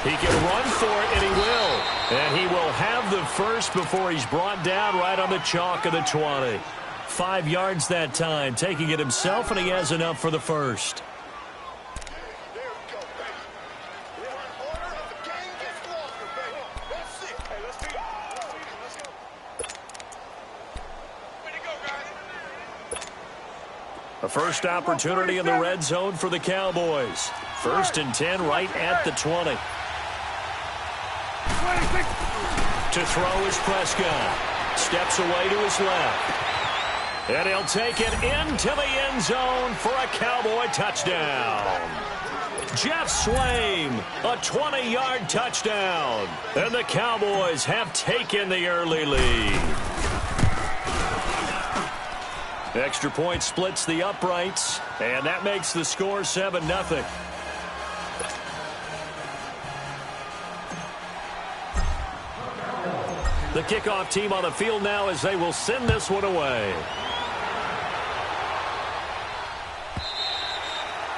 He can run for it, and he will. And he will have the first before he's brought down right on the chalk of the 20. 5 yards that time, taking it himself, and he has enough for the first. A first opportunity in the red zone for the Cowboys. 1st and 10 right at the 20. To throw is Prescott. Steps away to his left. And he'll take it into the end zone for a Cowboy touchdown. Jeff Swaim, a 20-yard touchdown. And the Cowboys have taken the early lead. Extra point splits the uprights, and that makes the score 7-0. The kickoff team on the field now as they will send this one away.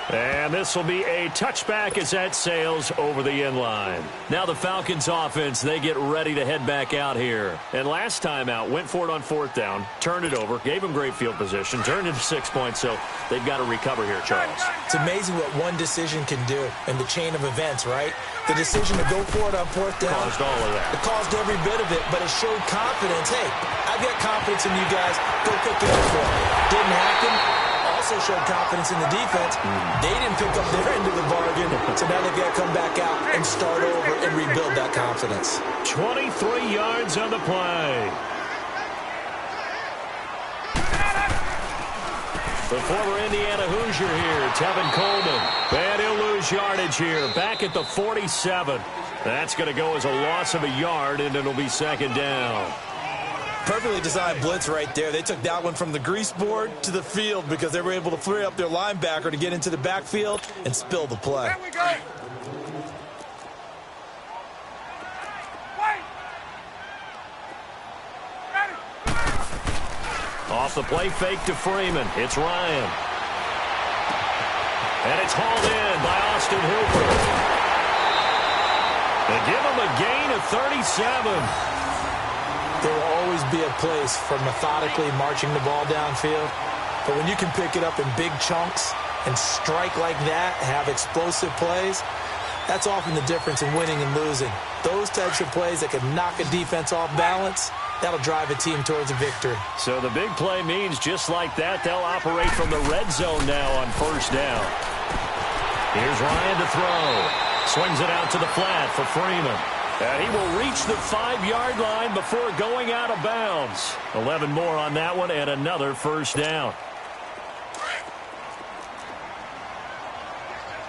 And this will be a touchback as that sails over the end line. Now the Falcons offense, they get ready to head back out here. And last time out, went for it on 4th down, turned it over, gave them great field position, turned into 6 points, so they've got to recover here, Charles. It's amazing what one decision can do in the chain of events, right? The decision to go for it on 4th down. Caused all of that. It caused every bit of it, but it showed confidence. Hey, I've got confidence in you guys. Go pick it up for it. Didn't happen. Also showed confidence in the defense. They didn't pick up their end of the bargain, so now they've got to come back out and start over and rebuild that confidence. 23 yards on the play. The former Indiana Hoosier here, Tevin Coleman. And he'll lose yardage here, back at the 47. That's going to go as a loss of a yard, and it'll be 2nd down. Perfectly designed blitz right there. They took that one from the grease board to the field because they were able to free up their linebacker to get into the backfield and spill the play. There we go. Off the play fake to Freeman. It's Ryan. And it's hauled in by Austin Hooper. They give him a gain of 37. There will always be a place for methodically marching the ball downfield. But when you can pick it up in big chunks and strike like that, have explosive plays, that's often the difference in winning and losing. Those types of plays that can knock a defense off balance, that'll drive a team towards a victory. So the big play means just like that, they'll operate from the red zone now on 1st down. Here's Ryan to throw. Swings it out to the flat for Freeman. And he will reach the 5-yard line before going out of bounds. 11 more on that one and another 1st down.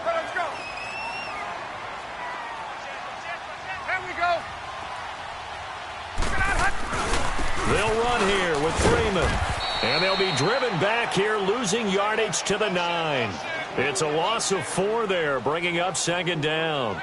Let's go. There we go. They'll run here with Freeman. And they'll be driven back here, losing yardage to the 9. It's a loss of 4 there, bringing up 2nd down.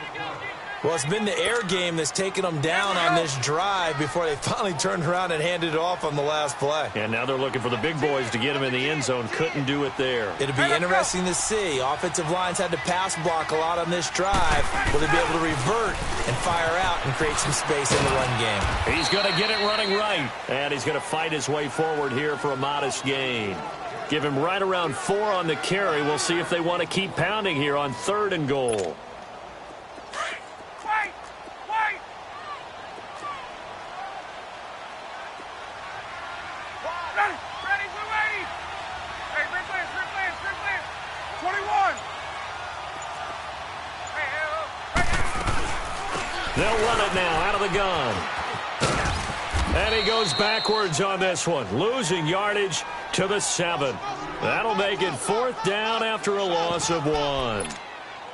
Well, it's been the air game that's taken them down on this drive before they finally turned around and handed it off on the last play. And now they're looking for the big boys to get him in the end zone. Couldn't do it there. It'll be interesting to see. Offensive lines had to pass block a lot on this drive. Will they be able to revert and fire out and create some space in the run game? He's going to get it running right. And he's going to fight his way forward here for a modest gain. Give him right around 4 on the carry. We'll see if they want to keep pounding here on 3rd and goal. They'll run it now out of the gun. And he goes backwards on this one, losing yardage to the 7. That'll make it 4th down after a loss of 1.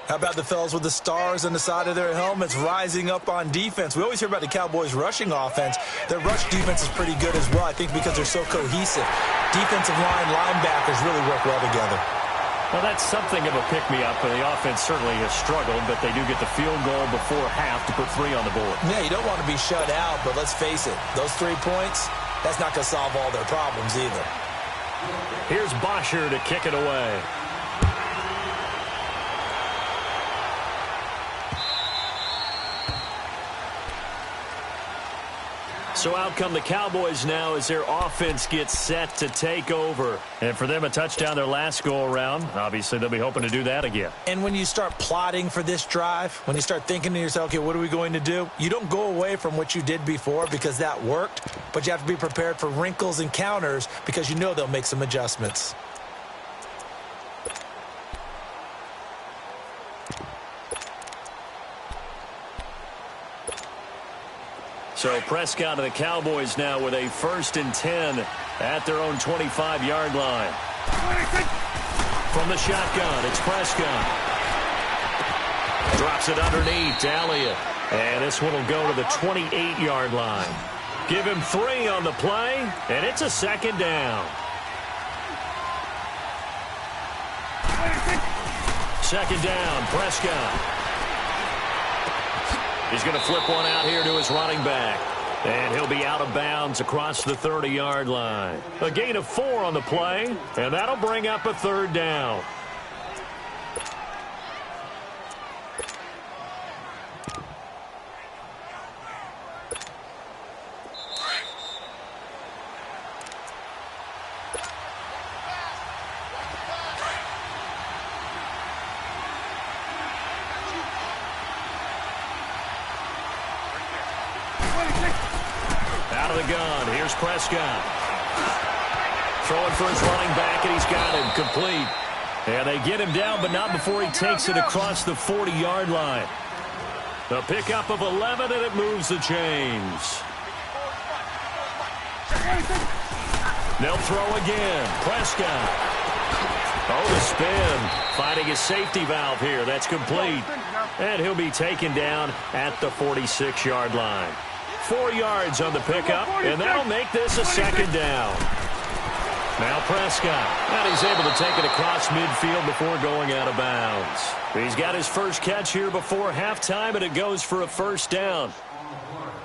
How about the fellas with the stars on the side of their helmets rising up on defense? We always hear about the Cowboys' rushing offense. Their rush defense is pretty good as well, I think, because they're so cohesive. Defensive line linebackers really work well together. Well, that's something of a pick-me-up, and the offense certainly has struggled, but they do get the field goal before half to put 3 on the board. Yeah, you don't want to be shut out, but let's face it, those 3 points, that's not going to solve all their problems either. Here's Bosher to kick it away. So out come the Cowboys now as their offense gets set to take over. And for them, a touchdown their last go-around. Obviously, they'll be hoping to do that again. And when you start plotting for this drive, when you start thinking to yourself, okay, what are we going to do? You don't go away from what you did before because that worked, but you have to be prepared for wrinkles and counters because you know they'll make some adjustments. So Prescott and the Cowboys now with a 1st and 10 at their own 25-yard line. From the shotgun, it's Prescott. Drops it underneath to Elliott. And this one will go to the 28-yard line. Give him 3 on the play, and it's a 2nd down. 2nd down, Prescott. He's going to flip one out here to his running back. And he'll be out of bounds across the 30-yard line. A gain of 4 on the play, and that'll bring up a 3rd down. Here's Prescott. Throwing for his running back, and he's got him complete. And they get him down, but not before he takes it across the 40-yard line. A pickup of 11, and it moves the chains. They'll throw again. Prescott. Oh, the spin. Finding his safety valve here. That's complete. And he'll be taken down at the 46-yard line. 4 yards on the pickup, and that'll make this a 2nd down. Now Prescott, and he's able to take it across midfield before going out of bounds. He's got his first catch here before halftime, and it goes for a 1st down.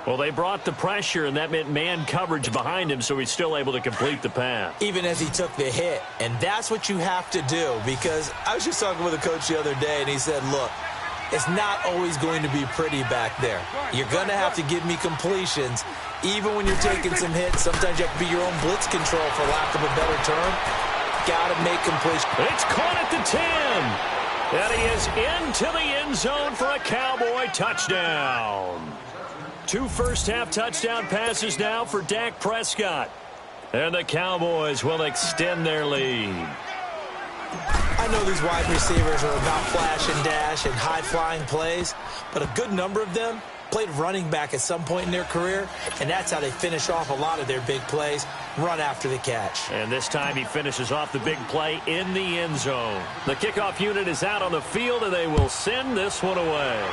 Well, they brought the pressure, and that meant man coverage behind him, so he's still able to complete the pass. Even as he took the hit, and that's what you have to do, because I was just talking with a coach the other day, and he said, look, it's not always going to be pretty back there. You're going to have to give me completions. Even when you're taking some hits, sometimes you have to be your own blitz control, for lack of a better term. Got to make completions. It's caught at the 10. And he is into the end zone for a Cowboy touchdown. 2 first-half touchdown passes now for Dak Prescott. And the Cowboys will extend their lead. I know these wide receivers are about flash and dash and high-flying plays, but a good number of them played running back at some point in their career, and that's how they finish off a lot of their big plays, run after the catch. And this time he finishes off the big play in the end zone. The kickoff unit is out on the field, and they will send this one away.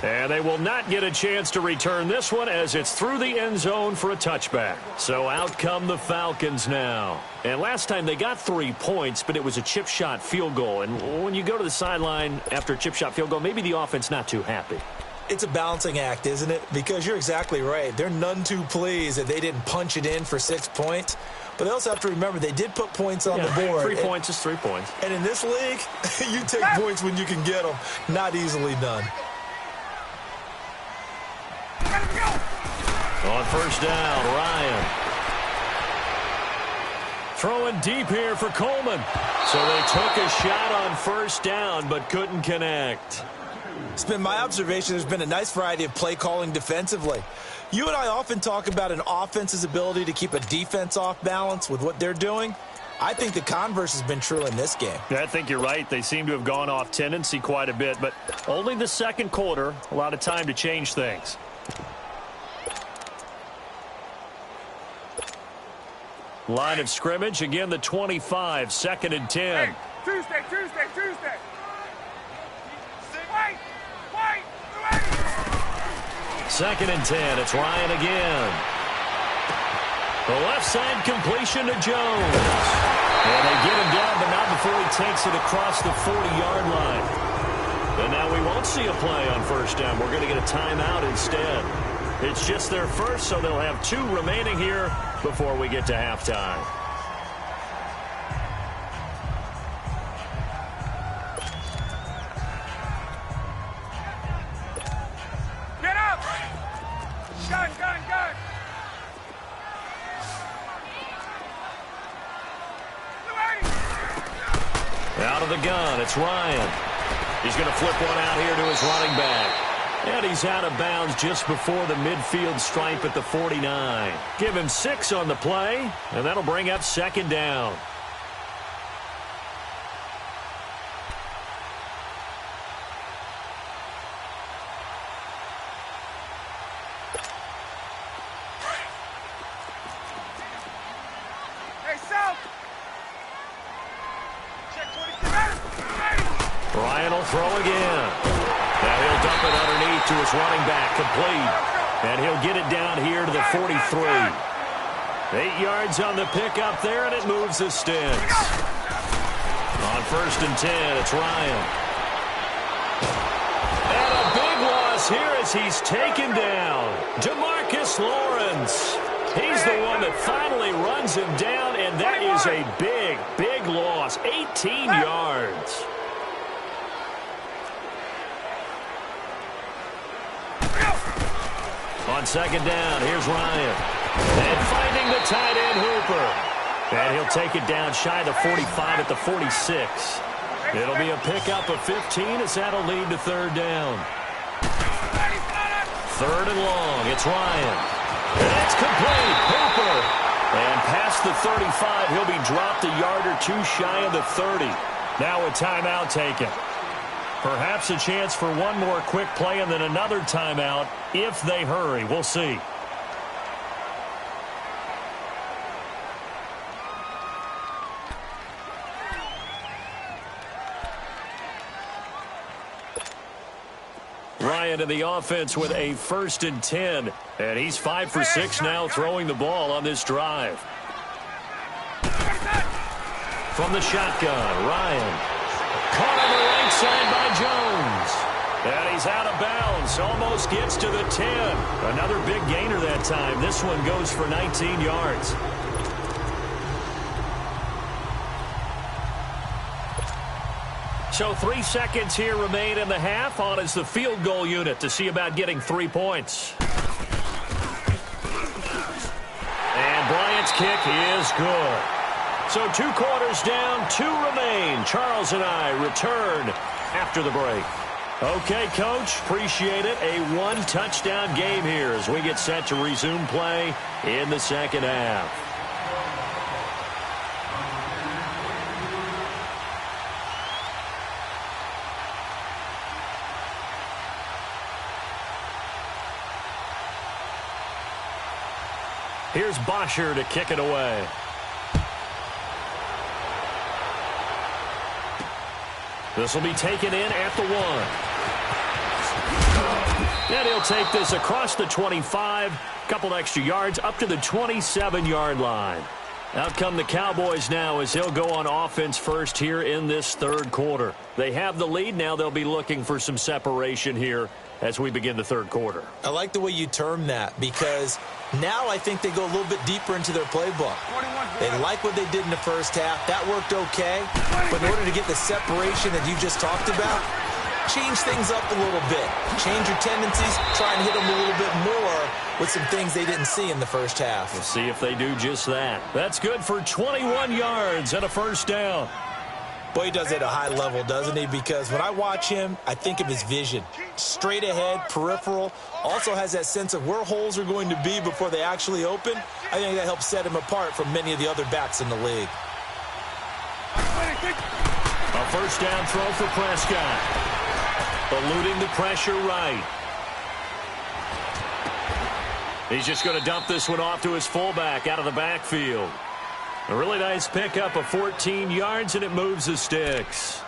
And they will not get a chance to return this one as it's through the end zone for a touchback. So out come the Falcons now. And last time they got 3 points, but it was a chip shot field goal. And when you go to the sideline after a chip shot field goal, maybe the offense not too happy. It's a balancing act, isn't it? Because you're exactly right. They're none too pleased that they didn't punch it in for 6 points. But they also have to remember they did put points on the board. 3 points is 3 points. And in this league, you take points when you can get them. Not easily done. On 1st down, Ryan. Throwing deep here for Coleman. So they took a shot on 1st down, but couldn't connect. It's been my observation there's been a nice variety of play calling defensively. You and I often talk about an offense's ability to keep a defense off balance with what they're doing. I think the converse has been true in this game. I think you're right. They seem to have gone off tendency quite a bit, but only the 2nd quarter, a lot of time to change things. Line of scrimmage, again the 25, 2nd and 10. Hey, Tuesday. Wait. 2nd and 10, it's Ryan again. The left side completion to Jones. And they get him down, but not before he takes it across the 40-yard line. And now we won't see a play on 1st down. We're going to get a timeout instead. It's just their first, so they'll have 2 remaining here before we get to halftime. Out of the gun, it's Ryan. He's going to flip one out here to his running back. And he's out of bounds just before the midfield stripe at the 49. Give him 6 on the play, and that'll bring up second down. Hey, South! Check 26. Ryan will throw again. Now he'll dump it underneath to his running back, complete. And he'll get it down here to the 43. 8 yards on the pickup there, and it moves the sticks. On 1st and 10, it's Ryan. And a big loss here as he's taken down. DeMarcus Lawrence. He's the one that finally runs him down, and that is a big, big loss. 18 yards. On 2nd down, here's Ryan. And finding the tight end, Hooper. And he'll take it down shy of the 45 at the 46. It'll be a pickup of 15 as that'll lead to 3rd down. 3rd and long, it's Ryan. And it's complete, Hooper. And past the 35, he'll be dropped a yard or 2 shy of the 30. Now a timeout taken. Perhaps a chance for one more quick play and then another timeout if they hurry. We'll see. Ryan in the offense with a 1st and 10. And he's 5 for 6 now throwing the ball on this drive. From the shotgun, Ryan. Caught on the right side by Jones. And he's out of bounds. Almost gets to the 10. Another big gainer that time. This one goes for 19 yards. So 3 seconds here remain in the half. On is the field goal unit to see about getting 3 points. And Bryant's kick is good. So 2 quarters down, 2 remain. Charles and I return after the break. Okay, Coach, appreciate it. A 1-touchdown game here as we get set to resume play in the 2nd half. Here's Bosher to kick it away. This will be taken in at the 1. And he'll take this across the 25. Couple extra yards up to the 27-yard line. Out come the Cowboys now as they'll go on offense first here in this 3rd quarter. They have the lead. Now they'll be looking for some separation here as we begin the 3rd quarter. I like the way you term that because now I think they go a little bit deeper into their playbook. They like what they did in the 1st half. That worked okay. But in order to get the separation that you just talked about, change things up a little bit. Change your tendencies. Try and hit them a little bit more with some things they didn't see in the 1st half. We'll see if they do just that. That's good for 21 yards and a 1st down. Boy, he does it at a high level, doesn't he? Because when I watch him, I think of his vision. Straight ahead, peripheral. Also has that sense of where holes are going to be before they actually open. I think that helps set him apart from many of the other backs in the league. A 1st down throw for Prescott. Eluding the pressure right. He's just going to dump this one off to his fullback out of the backfield. A really nice pickup of 14 yards, and it moves the sticks.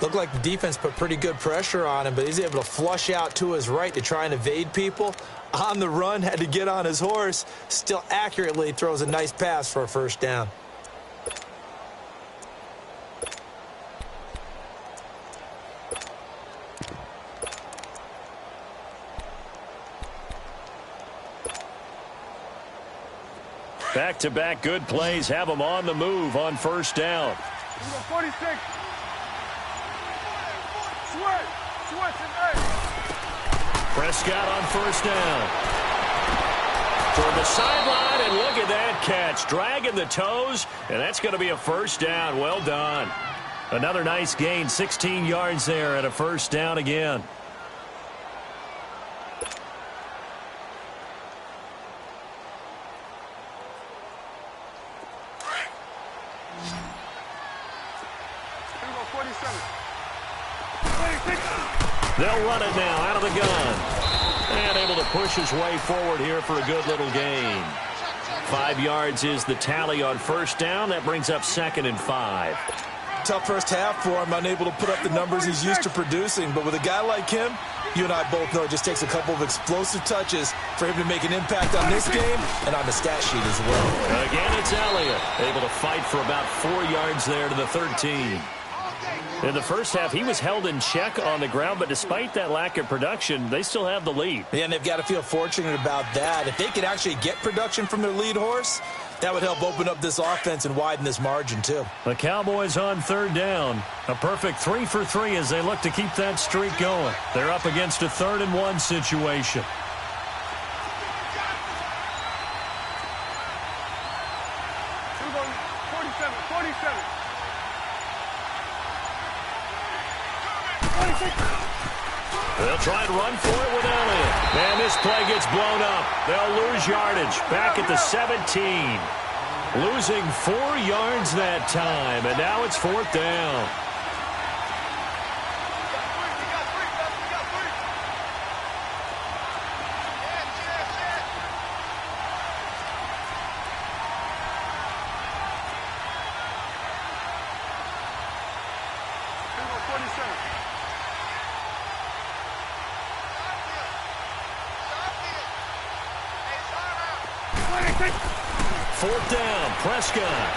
Looked like the defense put pretty good pressure on him, but he's able to flush out to his right to try and evade people. On the run, had to get on his horse. Still accurately throws a nice pass for a 1st down. Back-to-back good plays have them on the move on 1st down. 46. Prescott on 1st down. Toward the sideline, and look at that catch. Dragging the toes, and that's going to be a 1st down. Well done. Another nice gain, 16 yards there and a first down again. They'll run it now out of the gun. And able to push his way forward here for a good little gain. 5 yards is the tally on first down. That brings up 2nd and 5. Tough first half for him, unable to put up the numbers he's used to producing. But with a guy like him, you and I both know it just takes a couple of explosive touches for him to make an impact on this game and on the stat sheet as well. Again, it's Elliott, able to fight for about 4 yards there to the 13. In the first half, he was held in check on the ground, but despite that lack of production, they still have the lead. Yeah, and they've got to feel fortunate about that. If they could actually get production from their lead horse, that would help open up this offense and widen this margin, too. The Cowboys on third down. A perfect 3 for 3 as they look to keep that streak going. They're up against a 3rd and 1 situation. They'll try and run for it with Elliott. And this play gets blown up. They'll lose yardage back at the 17. Losing 4 yards that time, and now it's 4th down. Fourth down, Prescott.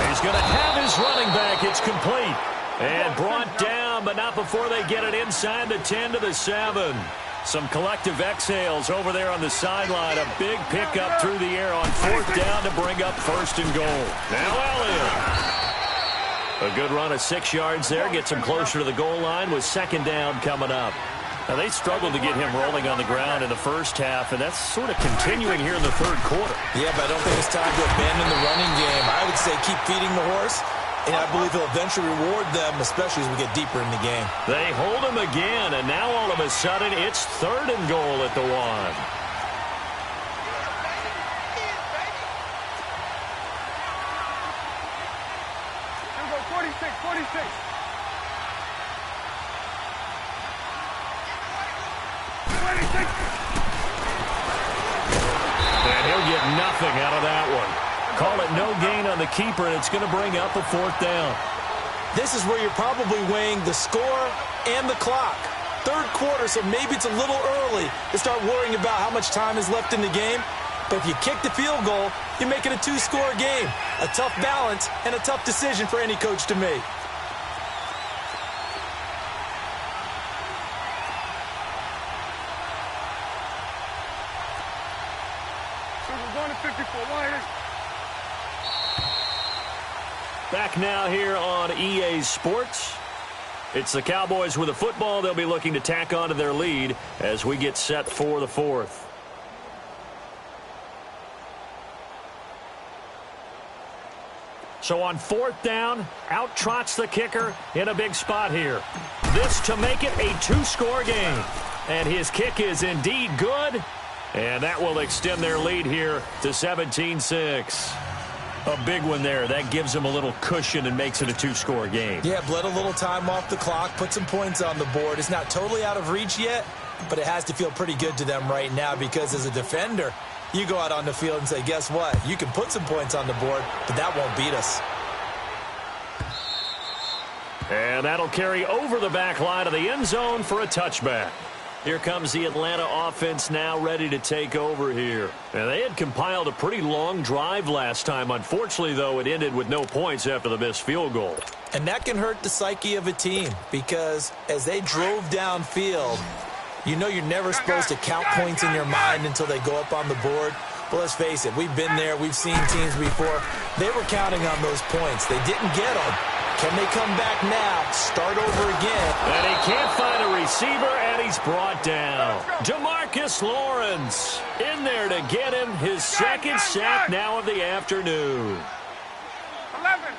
He's going to have his running back. It's complete. And brought down, but not before they get it inside the 10 to the 7. Some collective exhales over there on the sideline. A big pickup through the air on 4th down to bring up 1st and goal. Now Elliott. A good run of 6 yards there. Gets him closer to the goal line with 2nd down coming up. Now, they struggled to get him rolling on the ground in the first half, and that's sort of continuing here in the 3rd quarter. Yeah, but I don't think it's time to abandon the running game. I would say keep feeding the horse, and I believe he'll eventually reward them, especially as we get deeper in the game. They hold him again, and now all of a sudden it's 3rd and goal at the 1. And he'll get nothing out of that one. Call it no gain on the keeper, and it's going to bring up a 4th down. This is where you're probably weighing the score and the clock. 3rd quarter, so maybe it's a little early to start worrying about how much time is left in the game. But if you kick the field goal, you're making a 2-score game. A tough balance and a tough decision for any coach to make. Back now here on EA Sports. It's the Cowboys with a football. They'll be looking to tack onto their lead as we get set for the 4th. So on 4th down, out trots the kicker in a big spot here. This to make it a 2-score game. And his kick is indeed good. And that will extend their lead here to 17-6. A big one there. That gives them a little cushion and makes it a 2-score game. Yeah, bled a little time off the clock, put some points on the board. It's not totally out of reach yet, but it has to feel pretty good to them right now because as a defender, you go out on the field and say, guess what? You can put some points on the board, but that won't beat us. And that'll carry over the back line of the end zone for a touchback. Here comes the Atlanta offense now ready to take over here. And they had compiled a pretty long drive last time. Unfortunately, though, it ended with no points after the missed field goal. And that can hurt the psyche of a team because as they drove downfield, you know you're never supposed to count points in your mind until they go up on the board. But let's face it, we've been there. We've seen teams before. They were counting on those points. They didn't get them. Can they come back now, start over again? And he can't find a receiver, and he's brought down. DeMarcus Lawrence in there to get him his 2nd sack now of the afternoon. 11.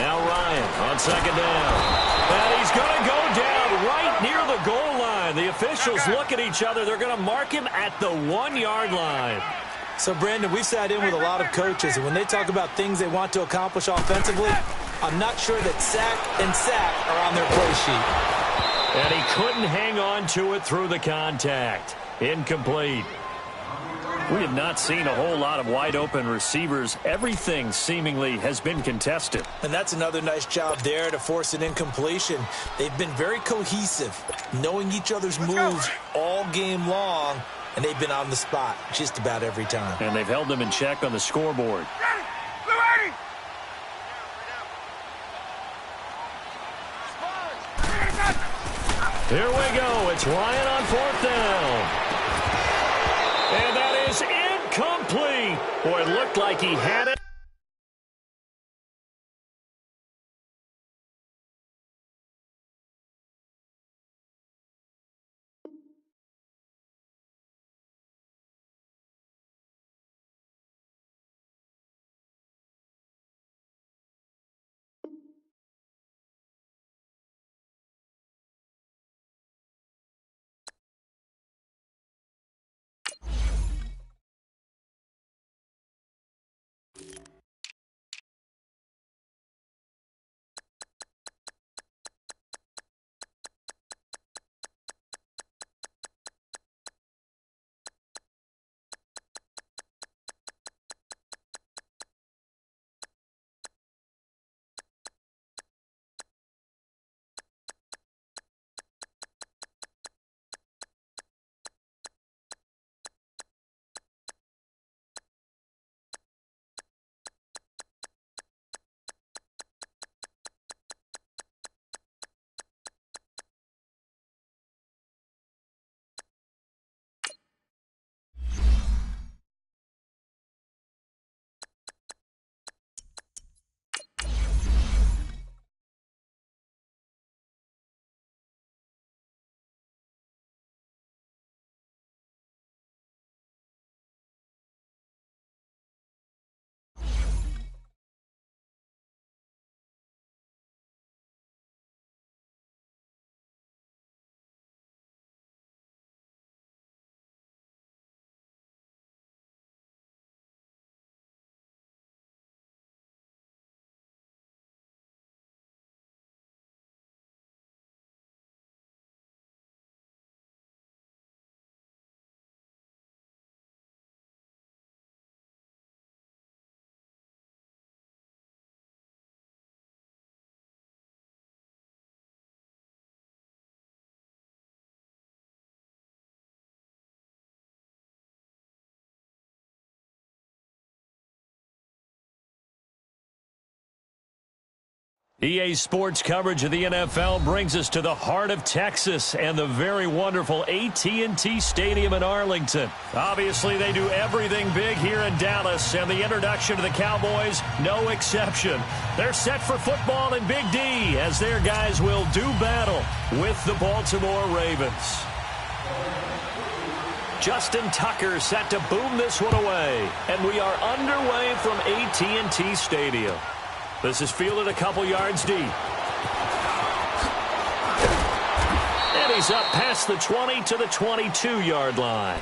Now Ryan on second down. And he's going to go down right near the goal line. The officials look at each other. They're going to mark him at the 1-yard line. So, Brandon, we've sat in with a lot of coaches, and when they talk about things they want to accomplish offensively, I'm not sure that sack and sack are on their play sheet. And he couldn't hang on to it through the contact. Incomplete. We have not seen a whole lot of wide-open receivers. Everything seemingly has been contested. And that's another nice job there to force an incompletion. They've been very cohesive, knowing each other's moves all game long, and they've been on the spot just about every time. And they've held them in check on the scoreboard. Here we go. It's Ryan on fourth down. And that is incomplete. Boy, it looked like he had it. EA Sports coverage of the NFL brings us to the heart of Texas and the very wonderful AT&T Stadium in Arlington. Obviously, they do everything big here in Dallas, and the introduction to the Cowboys, no exception. They're set for football in Big D as their guys will do battle with the Baltimore Ravens. Justin Tucker set to boom this one away, and we are underway from AT&T Stadium. This is fielded a couple yards deep. And he's up past the 20 to the 22-yard line.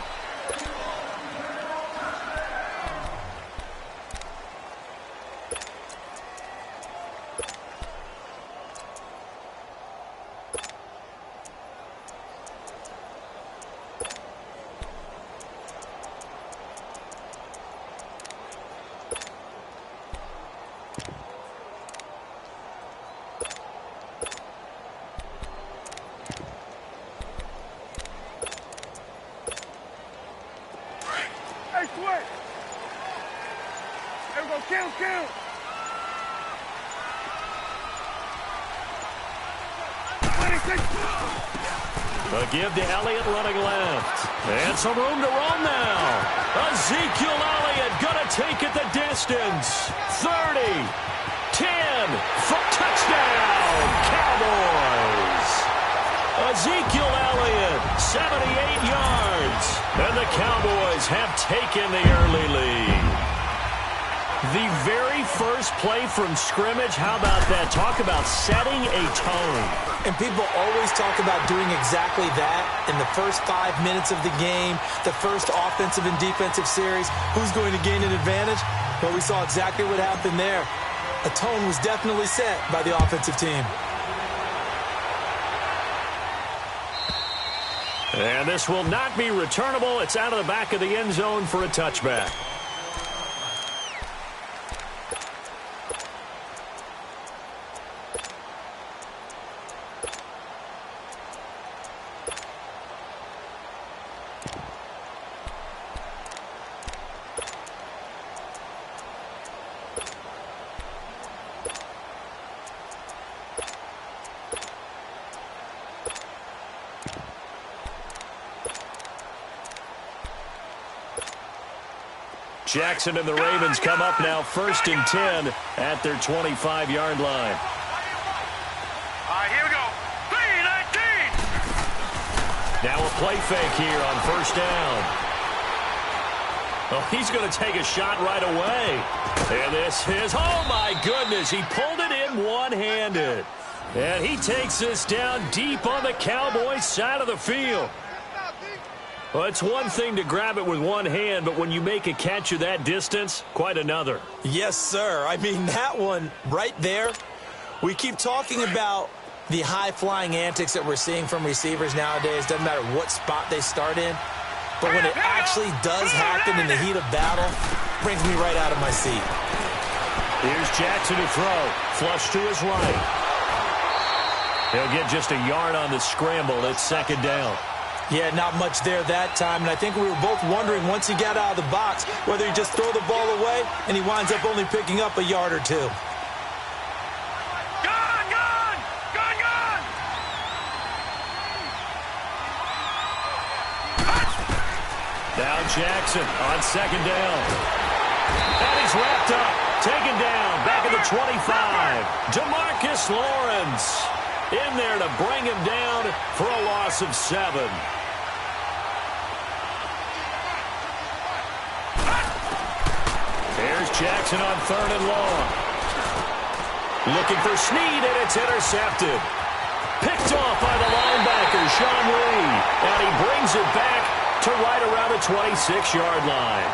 A give to Elliott running left. And some room to run now. Ezekiel Elliott going to take it the distance. 30, 10, for touchdown, Cowboys. Ezekiel Elliott, 78 yards. And the Cowboys have taken the early lead. The very first play from scrimmage, how about that? Talk about setting a tone. And people always talk about doing exactly that in the first 5 minutes of the game, the first offensive and defensive series. Who's going to gain an advantage? Well, we saw exactly what happened there. A tone was definitely set by the offensive team. And this will not be returnable. It's out of the back of the end zone for a touchback. Jackson and the Ravens come up now 1st and 10 at their 25-yard line. All right, here we go. 3-19. Now a play fake here on 1st down. Oh, he's going to take a shot right away. And this is, oh my goodness, he pulled it in one-handed. And he takes this down deep on the Cowboys side of the field. Well, it's one thing to grab it with one hand, but when you make a catch of that distance, quite another. Yes, sir. I mean, that one right there, we keep talking about the high-flying antics that we're seeing from receivers nowadays. Doesn't matter what spot they start in. But when it actually does happen in the heat of battle, it brings me right out of my seat. Here's Jackson to throw. Flush to his right. He'll get just a yard on the scramble. It's 2nd down. Yeah, not much there that time, and I think we were both wondering once he got out of the box whether he just throw the ball away and he winds up only picking up a yard or two. Now Jackson on 2nd down. And he's wrapped up, taken down, back at the 25. DeMarcus Lawrence in there to bring him down for a loss of 7. Here's Jackson on 3rd and long. Looking for Snead, and it's intercepted. Picked off by the linebacker, Sean Lee. And he brings it back to right around the 26-yard line.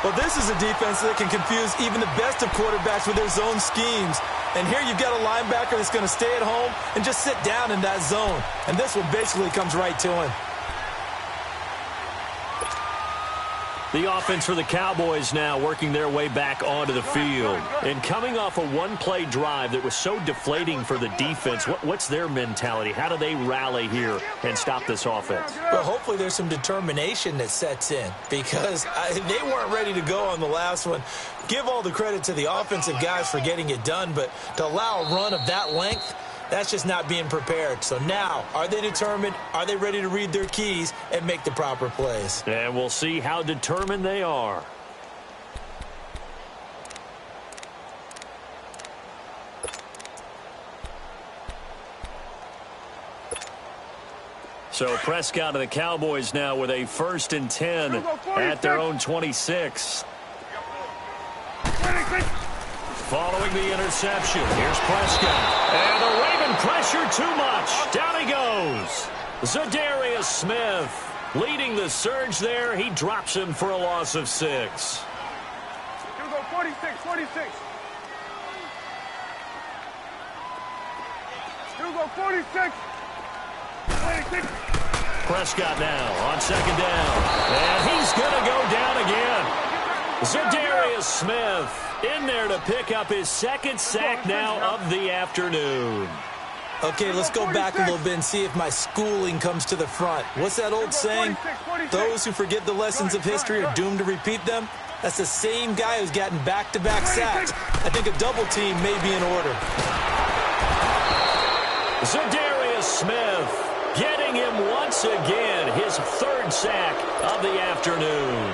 Well, this is a defense that can confuse even the best of quarterbacks with their zone schemes. And here you've got a linebacker that's going to stay at home and just sit down in that zone. And this one basically comes right to him. The offense for the Cowboys now working their way back onto the field. And coming off a one-play drive that was so deflating for the defense, what's their mentality? How do they rally here and stop this offense? Well, hopefully there's some determination that sets in because they weren't ready to go on the last one. Give all the credit to the offensive guys for getting it done, but to allow a run of that length, that's just not being prepared. So now, are they determined? Are they ready to read their keys and make the proper plays? And we'll see how determined they are. So Prescott and the Cowboys now with a 1st and 10 at their own 26. Following the interception, here's Prescott. And the Raven pressure too much. Down he goes. Zadarius Smith leading the surge there. He drops him for a loss of 6. Here we go, 46. Here we go, 46. 26. Prescott now on 2nd down. And he's going to go down again. Zadarius Smith in there to pick up his 2nd sack now of the afternoon. Okay, let's go back a little bit and see if my schooling comes to the front. What's that old saying? Those who forget the lessons of history are doomed to repeat them. That's the same guy who's gotten back-to-back sacks. I think a double team may be in order. Zadarius Smith getting him once again his 3rd sack of the afternoon.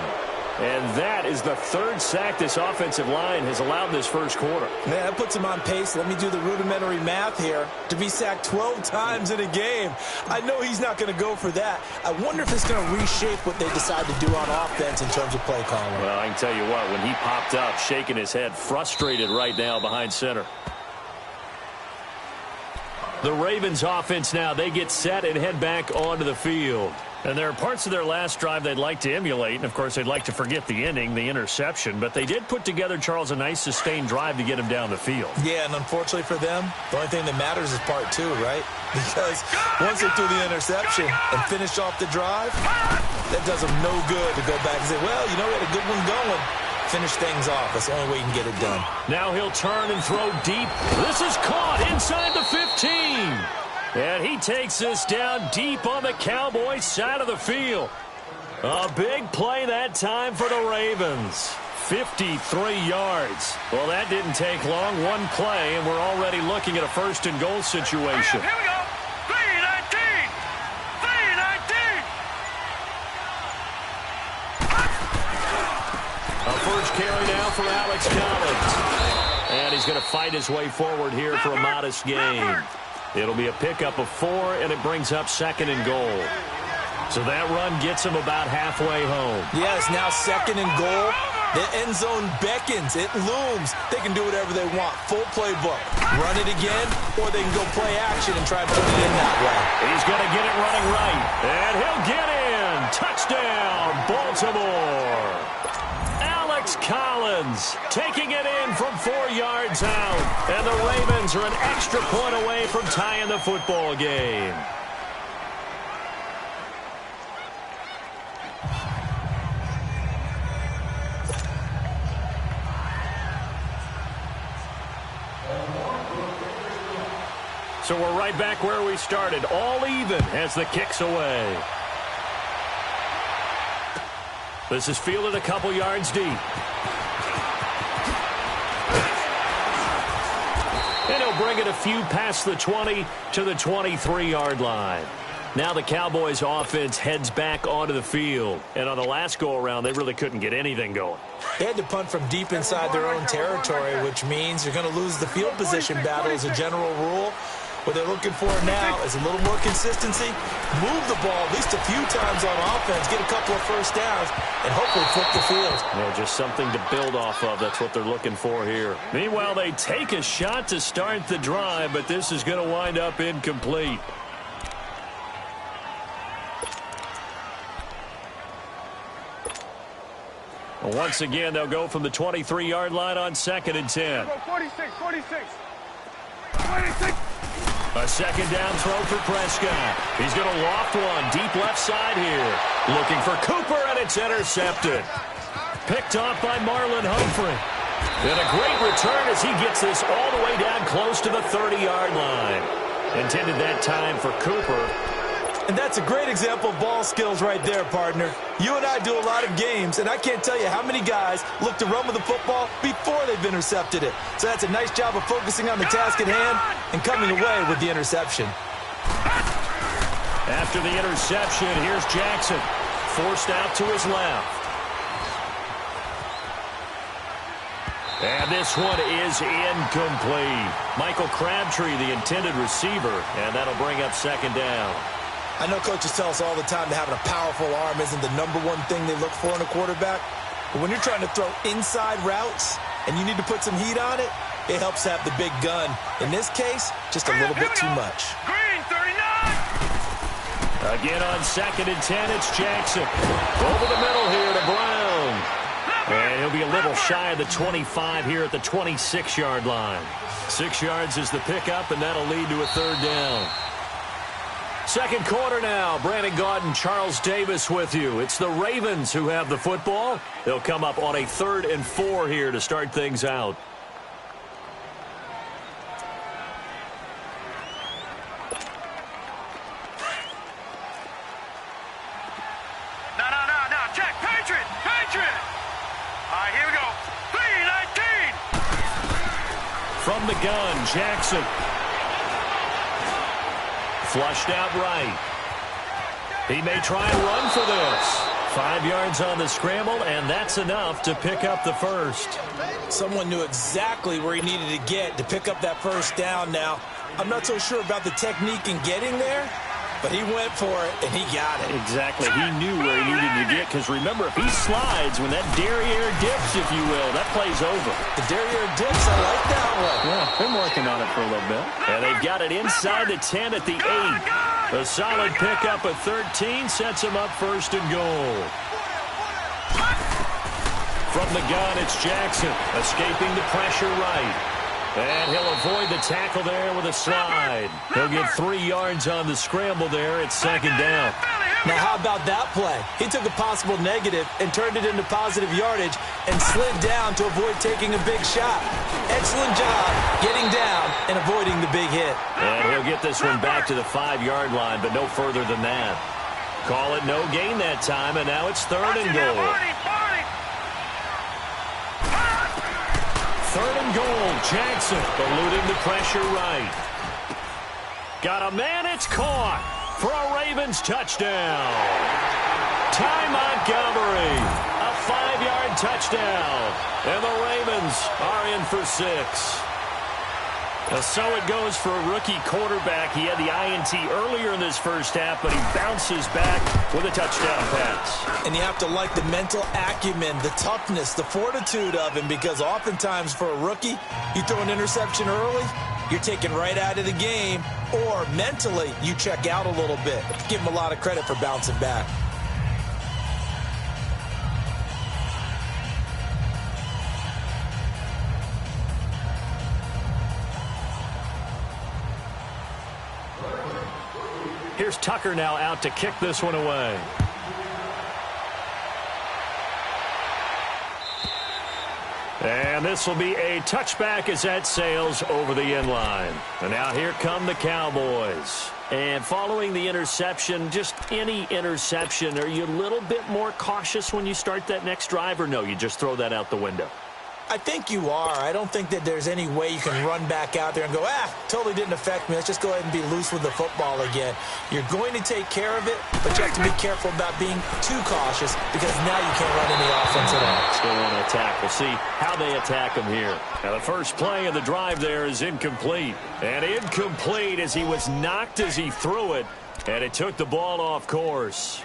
And that is the third sack this offensive line has allowed this first quarter. Man, that puts him on pace. Let me do the rudimentary math here. To be sacked 12 times in a game. I know he's not going to go for that. I wonder if it's going to reshape what they decide to do on offense in terms of play calling. Well, I can tell you what, when he popped up, shaking his head, frustrated right now behind center. The Ravens offense now, they get set and head back onto the field. And there are parts of their last drive they'd like to emulate. And, of course, they'd like to forget the ending, the interception. But they did put together, Charles, a nice sustained drive to get him down the field. Yeah, and unfortunately for them, the only thing that matters is part two, right? Because once they threw the interception and finished off the drive, that does them no good to go back and say, well, you know, we had a good one going. Finish things off. That's the only way you can get it done. Now he'll turn and throw deep. This is caught inside the 15. And he takes this down deep on the Cowboys side of the field. A big play that time for the Ravens. 53 yards. Well, that didn't take long. One play, and we're already looking at a first-and-goal situation. Here we go. 3-19. 3-19. A first carry now for Alex Collins. And he's going to fight his way forward here for a modest gain. It'll be a pickup of 4, and it brings up second and goal. So that run gets him about halfway home. Yes, now second and goal. The end zone beckons. It looms. They can do whatever they want. Full playbook. Run it again, or they can go play action and try to put it in that way. He's going to get it running right. And he'll get in. Touchdown, Baltimore. Alex Collins taking it in from 4 yards out. And the Ravens are an extra point away from tying the football game. So we're right back where we started, all even as the kick's away. This is fielded a couple yards deep. And he'll bring it a few past the 20 to the 23-yard line. Now the Cowboys offense heads back onto the field. And on the last go-around, they really couldn't get anything going. They had to punt from deep inside their own territory, which means you're going to lose the field position battle as a general rule. What they're looking for now is a little more consistency, move the ball at least a few times on offense, get a couple of first downs, and hopefully flip the field. Yeah, just something to build off of. That's what they're looking for here. Meanwhile, they take a shot to start the drive, but this is going to wind up incomplete. Once again, they'll go from the 23-yard line on 2nd and 10. 46, 46. 26. A second down throw for Prescott. He's going to loft one deep left side here. Looking for Cooper, and it's intercepted. Picked off by Marlon Humphrey. And a great return as he gets this all the way down close to the 30-yard line. Intended that time for Cooper. And that's a great example of ball skills right there, partner. You and I do a lot of games, and I can't tell you how many guys look to run with the football before they've intercepted it. So that's a nice job of focusing on the task at hand and coming away with the interception. After the interception, here's Jackson. Forced out to his left. And this one is incomplete. Michael Crabtree, the intended receiver, and that'll bring up second down. I know coaches tell us all the time that having a powerful arm isn't the number one thing they look for in a quarterback. But when you're trying to throw inside routes and you need to put some heat on it, it helps have the big gun. In this case, just a little bit too much. Green, 39. Again on 2nd and 10, it's Jackson. Over the middle here to Brown. And he'll be a little shy of the 25 here at the 26-yard line. 6 yards is the pickup, and that'll lead to a third down. Second quarter now. Brandon Gaudin, Charles Davis with you. It's the Ravens who have the football. They'll come up on a 3rd and 4 here to start things out. No. Check. Patriot. All right, here we go. 3-19. From the gun, Jackson. Flushed out right. He may try and run for this. 5 yards on the scramble, and that's enough to pick up the first. Someone knew exactly where he needed to get to pick up that first down now. I'm not so sure about the technique in getting there, but he went for it, and he got it. Exactly. He knew where he needed to get, because remember, if he slides, when that derriere dips, if you will, that play's over. The derriere dips, I like that one. Yeah, been working on it for a little bit. And they've got it inside the 10 at the 8. A solid pickup of 13 sets him up first and goal. From the gun, it's Jackson, escaping the pressure right. And he'll avoid the tackle there with a slide. He'll get 3 yards on the scramble there at second down. Now, how about that play? He took a possible negative and turned it into positive yardage and slid down to avoid taking a big shot. Excellent job getting down and avoiding the big hit. And he'll get this one back to the 5-yard line, but no further than that. Call it no gain that time, and now it's third and goal. Third and goal, Jackson eluding the pressure right. Got a man, it's caught for a Ravens touchdown. Ty Montgomery, a 5-yard touchdown, and the Ravens are in for 6. So it goes for a rookie quarterback. He had the INT earlier in this first half, but he bounces back with a touchdown pass. And you have to like the mental acumen, the toughness, the fortitude of him, because oftentimes for a rookie, you throw an interception early, you're taken right out of the game, or mentally you check out a little bit. Give him a lot of credit for bouncing back. Here's Tucker now out to kick this one away. And this will be a touchback as that sails over the end line. And now here come the Cowboys. And following the interception, just any interception, are you a little bit more cautious when you start that next drive, or no, you just throw that out the window? I think you are. I don't think that there's any way you can run back out there and go, totally didn't affect me. Let's just go ahead and be loose with the football again. You're going to take care of it, but you have to be careful about being too cautious, because now you can't run any offense at all. Still want to attack. We'll see how they attack him here. Now the first play of the drive there is incomplete. And incomplete as he was knocked as he threw it, and it took the ball off course.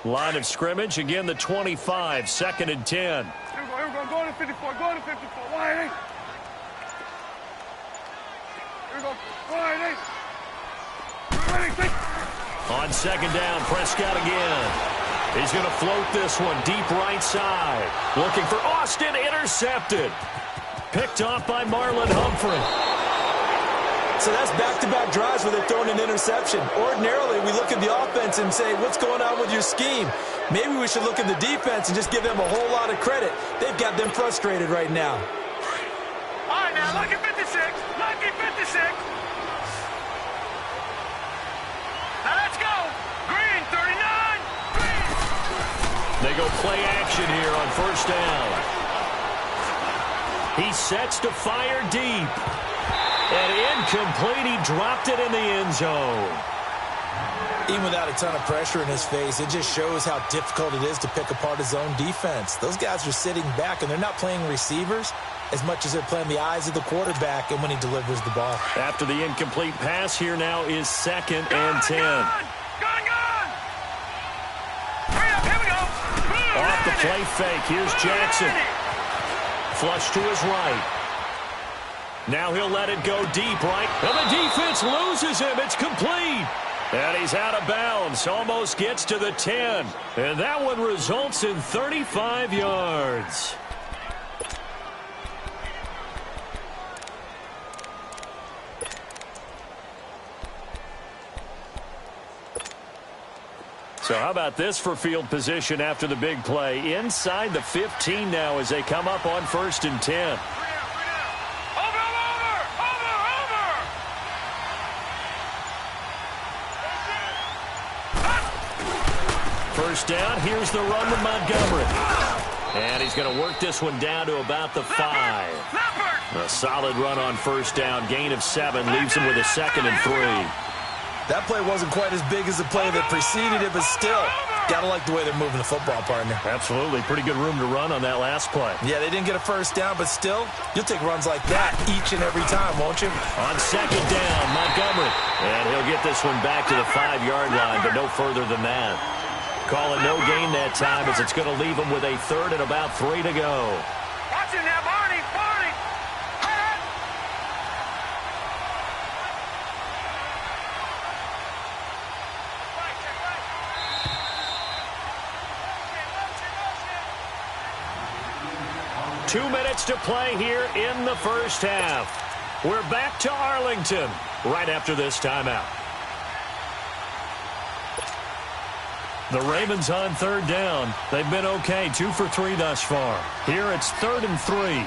Line of scrimmage, again the 25, 2nd and 10. Here we go, go to 54, go to 54, wide eight. Here we go, wide eight. Ready, on 2nd down, Prescott again. He's going to float this one deep right side. Looking for Austin, intercepted. Picked off by Marlon Humphrey. So that's back-to-back drives where they're throwing an interception. Ordinarily, we look at the offense and say, what's going on with your scheme? Maybe we should look at the defense and just give them a whole lot of credit. They've got them frustrated right now. All right, now, lucky 56. Lucky 56. Now, let's go. Green, 39. Green. They go play action here on 1st down. He sets to fire deep. And incomplete, he dropped it in the end zone. Even without a ton of pressure in his face, it just shows how difficult it is to pick apart his own defense. Those guys are sitting back, and they're not playing receivers as much as they're playing the eyes of the quarterback and when he delivers the ball. After the incomplete pass, here now is 2nd and 10. Gone. Hurry up, here we go. Off the play fake, here's Jackson. Flush to his right. Now he'll let it go deep right. And the defense loses him. It's complete. And he's out of bounds. Almost gets to the 10. And that one results in 35 yards. So how about this for field position after the big play? Inside the 15 now as they come up on 1st and 10. First down, here's the run with Montgomery. And he's going to work this one down to about the 5. A solid run on first down, gain of 7, leaves him with a 2nd and 3. That play wasn't quite as big as the play that preceded it, but still, gotta like the way they're moving the football, partner. Absolutely. Pretty good room to run on that last play. Yeah, they didn't get a first down, but still, you'll take runs like that each and every time, won't you? On second down, Montgomery. And he'll get this one back to the 5-yard line, but no further than that. Call it no gain that time as it's going to leave him with a 3rd and about 3 to go. Watch it now, Barney! Barney! 2 minutes to play here in the first half. We're back to Arlington right after this timeout. The Ravens on 3rd down. They've been okay, 2 for 3 thus far. Here it's 3rd and 3.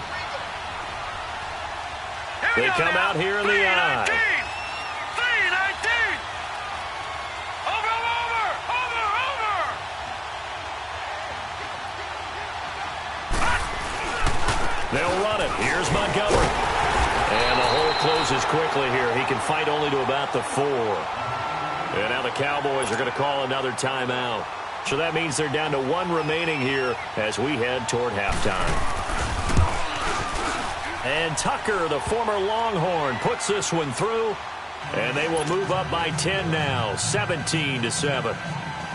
They come out here in the I. 3-19! They'll run it. Here's Montgomery. And the hole closes quickly here. He can fight only to about the 4. And now the Cowboys are going to call another timeout. So that means they're down to 1 remaining here as we head toward halftime. And Tucker, the former Longhorn, puts this one through. And they will move up by 10 now, 17-7.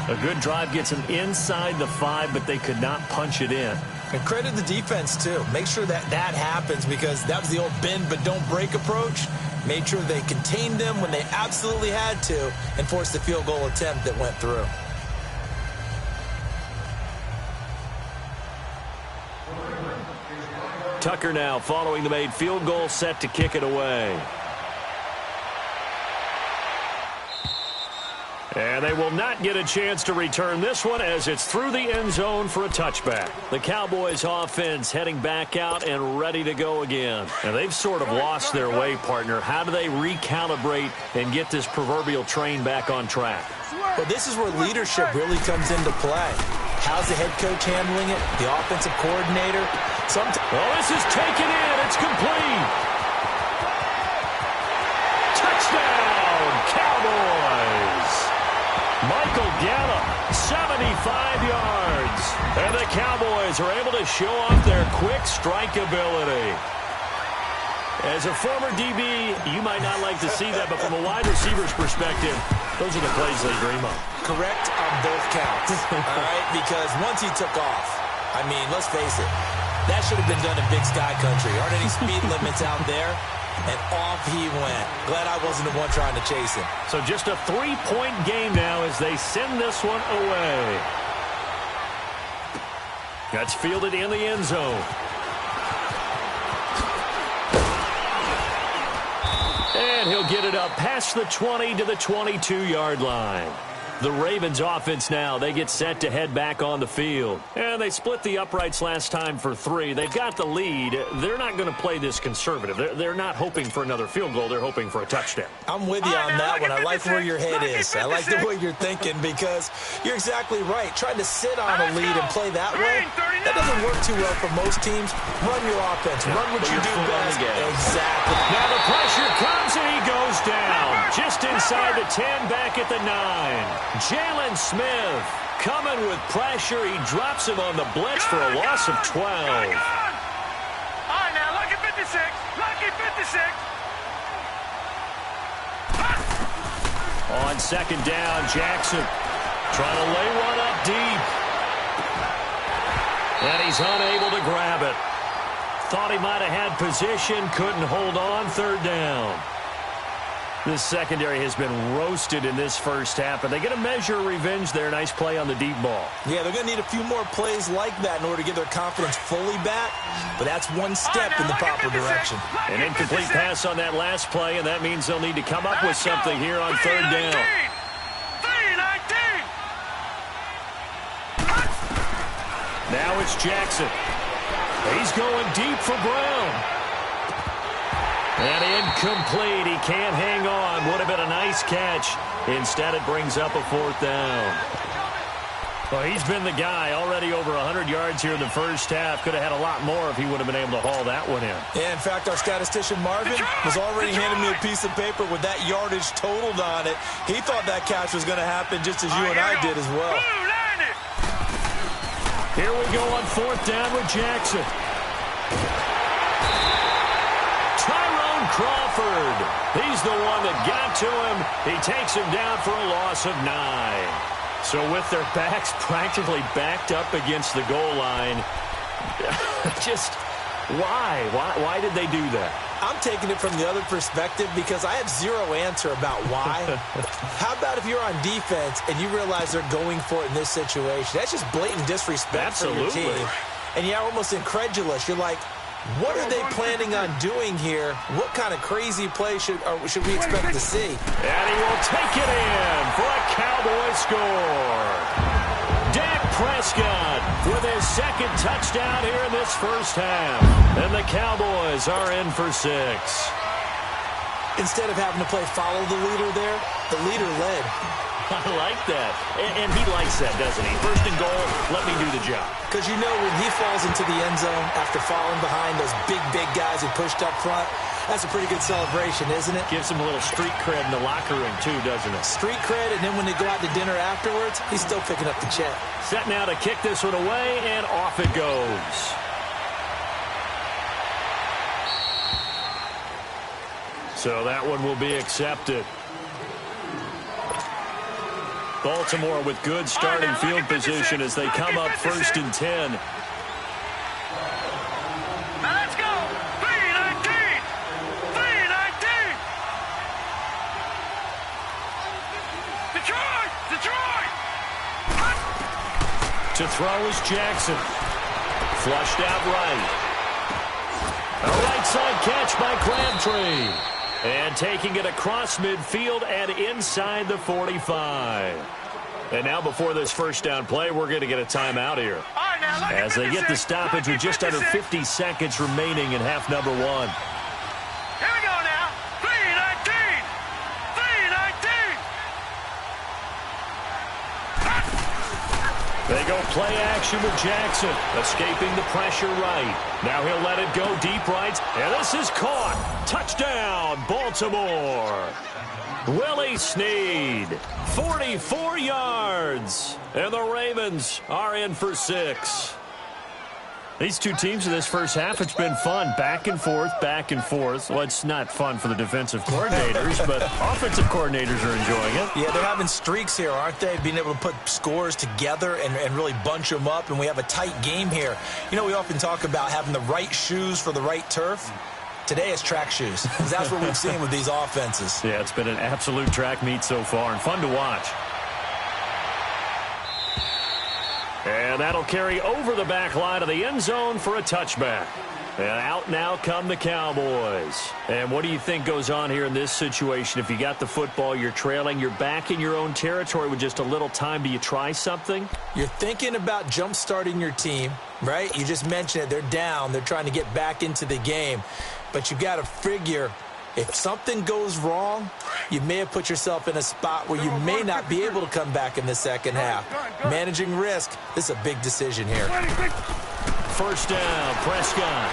A good drive gets them inside the 5, but they could not punch it in. And credit the defense, too. Make sure that happens because that was the old bend but don't break approach. Made sure they contained them when they absolutely had to and forced the field goal attempt that went through. Tucker now following the made field goal, set to kick it away. And they will not get a chance to return this one as it's through the end zone for a touchback. The Cowboys offense heading back out and ready to go again. And they've sort of lost their way, partner. How do they recalibrate and get this proverbial train back on track? Well, this is where leadership really comes into play. How's the head coach handling it? The offensive coordinator? Well, this is taken in. It's complete. Touchdown, Cowboys. Michael Gallup, 75 yards. And the Cowboys are able to show off their quick strike ability. As a former DB, you might not like to see that, but from a wide receiver's perspective, those are the plays they dream of. Correct on both counts, all right? Because once he took off, I mean, let's face it, that should have been done in Big Sky Country. Aren't any speed limits out there? And off he went. Glad I wasn't the one trying to chase him. So just a 3-point game now as they send this one away. That's fielded in the end zone. And he'll get it up past the 20 to the 22-yard line. The Ravens offense now, they get set to head back on the field. And they split the uprights last time for 3. They've got the lead. They're not going to play this conservative. They're not hoping for another field goal. They're hoping for a touchdown. I'm with you on that one. I like where your head is. I like the way you're thinking because you're exactly right. Trying to sit on a lead and play that way, that doesn't work too well for most teams. Run your offense. Run what you do best. Exactly. Now the pressure comes and he goes down. Just inside the 10, back at the 9. Jalen Smith coming with pressure. He drops him on the blitz for a loss of 12. All right, now, lucky 56. Lucky 56. On second down, Jackson trying to lay one up deep. And he's unable to grab it. Thought he might have had position, couldn't hold on, 3rd down. This secondary has been roasted in this first half, and they get a measure of revenge there. Nice play on the deep ball. Yeah, they're going to need a few more plays like that in order to get their confidence fully back, but that's one step in the proper direction. An incomplete pass on that last play, and that means they'll need to come up with something here on 3rd down. 3-19. Now it's Jackson. He's going deep for Brown. And incomplete. He can't hang on. Would have been a nice catch. Instead, it brings up a 4th down. Well, he's been the guy. Already over 100 yards here in the first half. Could have had a lot more if he would have been able to haul that one in. Yeah, in fact, our statistician Marvin was already handing me a piece of paper with that yardage totaled on it. He thought that catch was going to happen just as you and I did as well. Here we go on 4th down with Jackson. Tyrone Crawford. He's the one that got to him. He takes him down for a loss of 9. So with their backs practically backed up against the goal line, just why? Why did they do that? I'm taking it from the other perspective because I have zero answer about why. How about if you're on defense and you realize they're going for it in this situation? That's just blatant disrespect for your team. And you're almost incredulous. You're like, what are they planning on doing here? What kind of crazy play should we expect to see? And he will take it in for a Cowboy score. Dak Prescott with his second touchdown here in this first half. And the Cowboys are in for 6. Instead of having to play follow the leader there, the leader led. I like that. And he likes that, doesn't he? First and goal, let me do the job. Because you know when he falls into the end zone after falling behind those big guys who pushed up front, that's a pretty good celebration, isn't it? Gives him a little street cred in the locker room, too, doesn't it? Street cred, and then when they go out to dinner afterwards, he's still picking up the check. Set now to kick this one away, and off it goes. So that one will be accepted. Baltimore with good starting field position as they come up 1st and 10. Now let's go. 3-19. 3-19. Detroit. To throw is Jackson. Flushed out right. A right side catch by Crabtree. And taking it across midfield and inside the 45. And now before this first down play, we're going to get a timeout here. As they get the stoppage with just under 50 seconds remaining in half number 1. Here we go now. 3-19. 3-19. They go play action with Jackson, escaping the pressure right. Now he'll let it go deep right, and this is caught. Touchdown, Baltimore. Willie Snead, 44 yards, and the Ravens are in for 6. These two teams in this first half, it's been fun. Back and forth, back and forth. Well, it's not fun for the defensive coordinators, but offensive coordinators are enjoying it. Yeah, they're having streaks here, aren't they? Being able to put scores together and really bunch them up, and we have a tight game here. You know, we often talk about having the right shoes for the right turf. Today it's track shoes. That's what we've seen with these offenses. Yeah, it's been an absolute track meet so far and fun to watch. And that'll carry over the back line of the end zone for a touchback. And out now come the Cowboys. And what do you think goes on here in this situation? If you got the football, you're trailing, you're back in your own territory with just a little time. Do you try something? You're thinking about jump-starting your team, right? You just mentioned it. They're down. They're trying to get back into the game. But you got to figure, if something goes wrong, you may have put yourself in a spot where you may not be able to come back in the second half. Managing risk, this is a big decision here. First down, Prescott,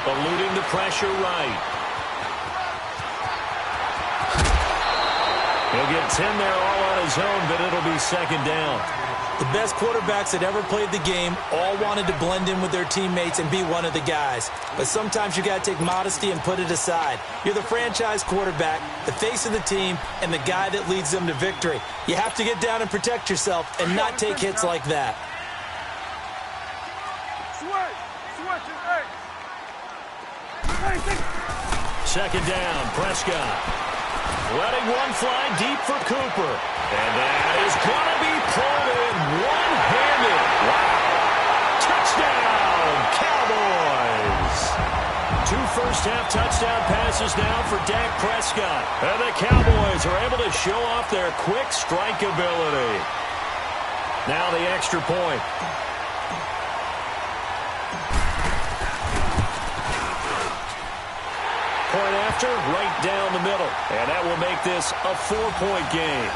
eluding the pressure right. He'll get 10 there all on his own, but it'll be second down. The best quarterbacks that ever played the game all wanted to blend in with their teammates and be one of the guys. But sometimes you got to take modesty and put it aside. You're the franchise quarterback, the face of the team, and the guy that leads them to victory. You have to get down and protect yourself and not take hits like that. Second down, Prescott. Letting one fly deep for Cooper. And that is going to be pulled in one-handed. Wow. Touchdown, Cowboys. 2 first-half touchdown passes now for Dak Prescott. And the Cowboys are able to show off their quick strike ability. Now the extra point. Point after, right down the middle. And that will make this a 4-point game.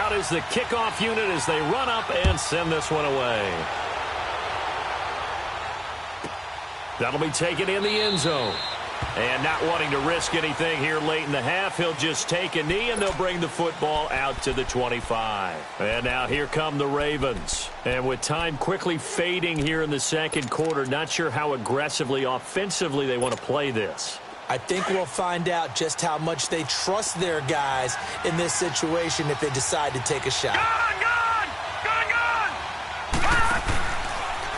out is the kickoff unit as they run up and send this one away. That'll be taken in the end zone. And not wanting to risk anything here late in the half, he'll just take a knee, and they'll bring the football out to the 25. And now here come the Ravens. And with time quickly fading here in the second quarter, not sure how aggressively, offensively they want to play this. I think we'll find out just how much they trust their guys in this situation if they decide to take a shot. Gun!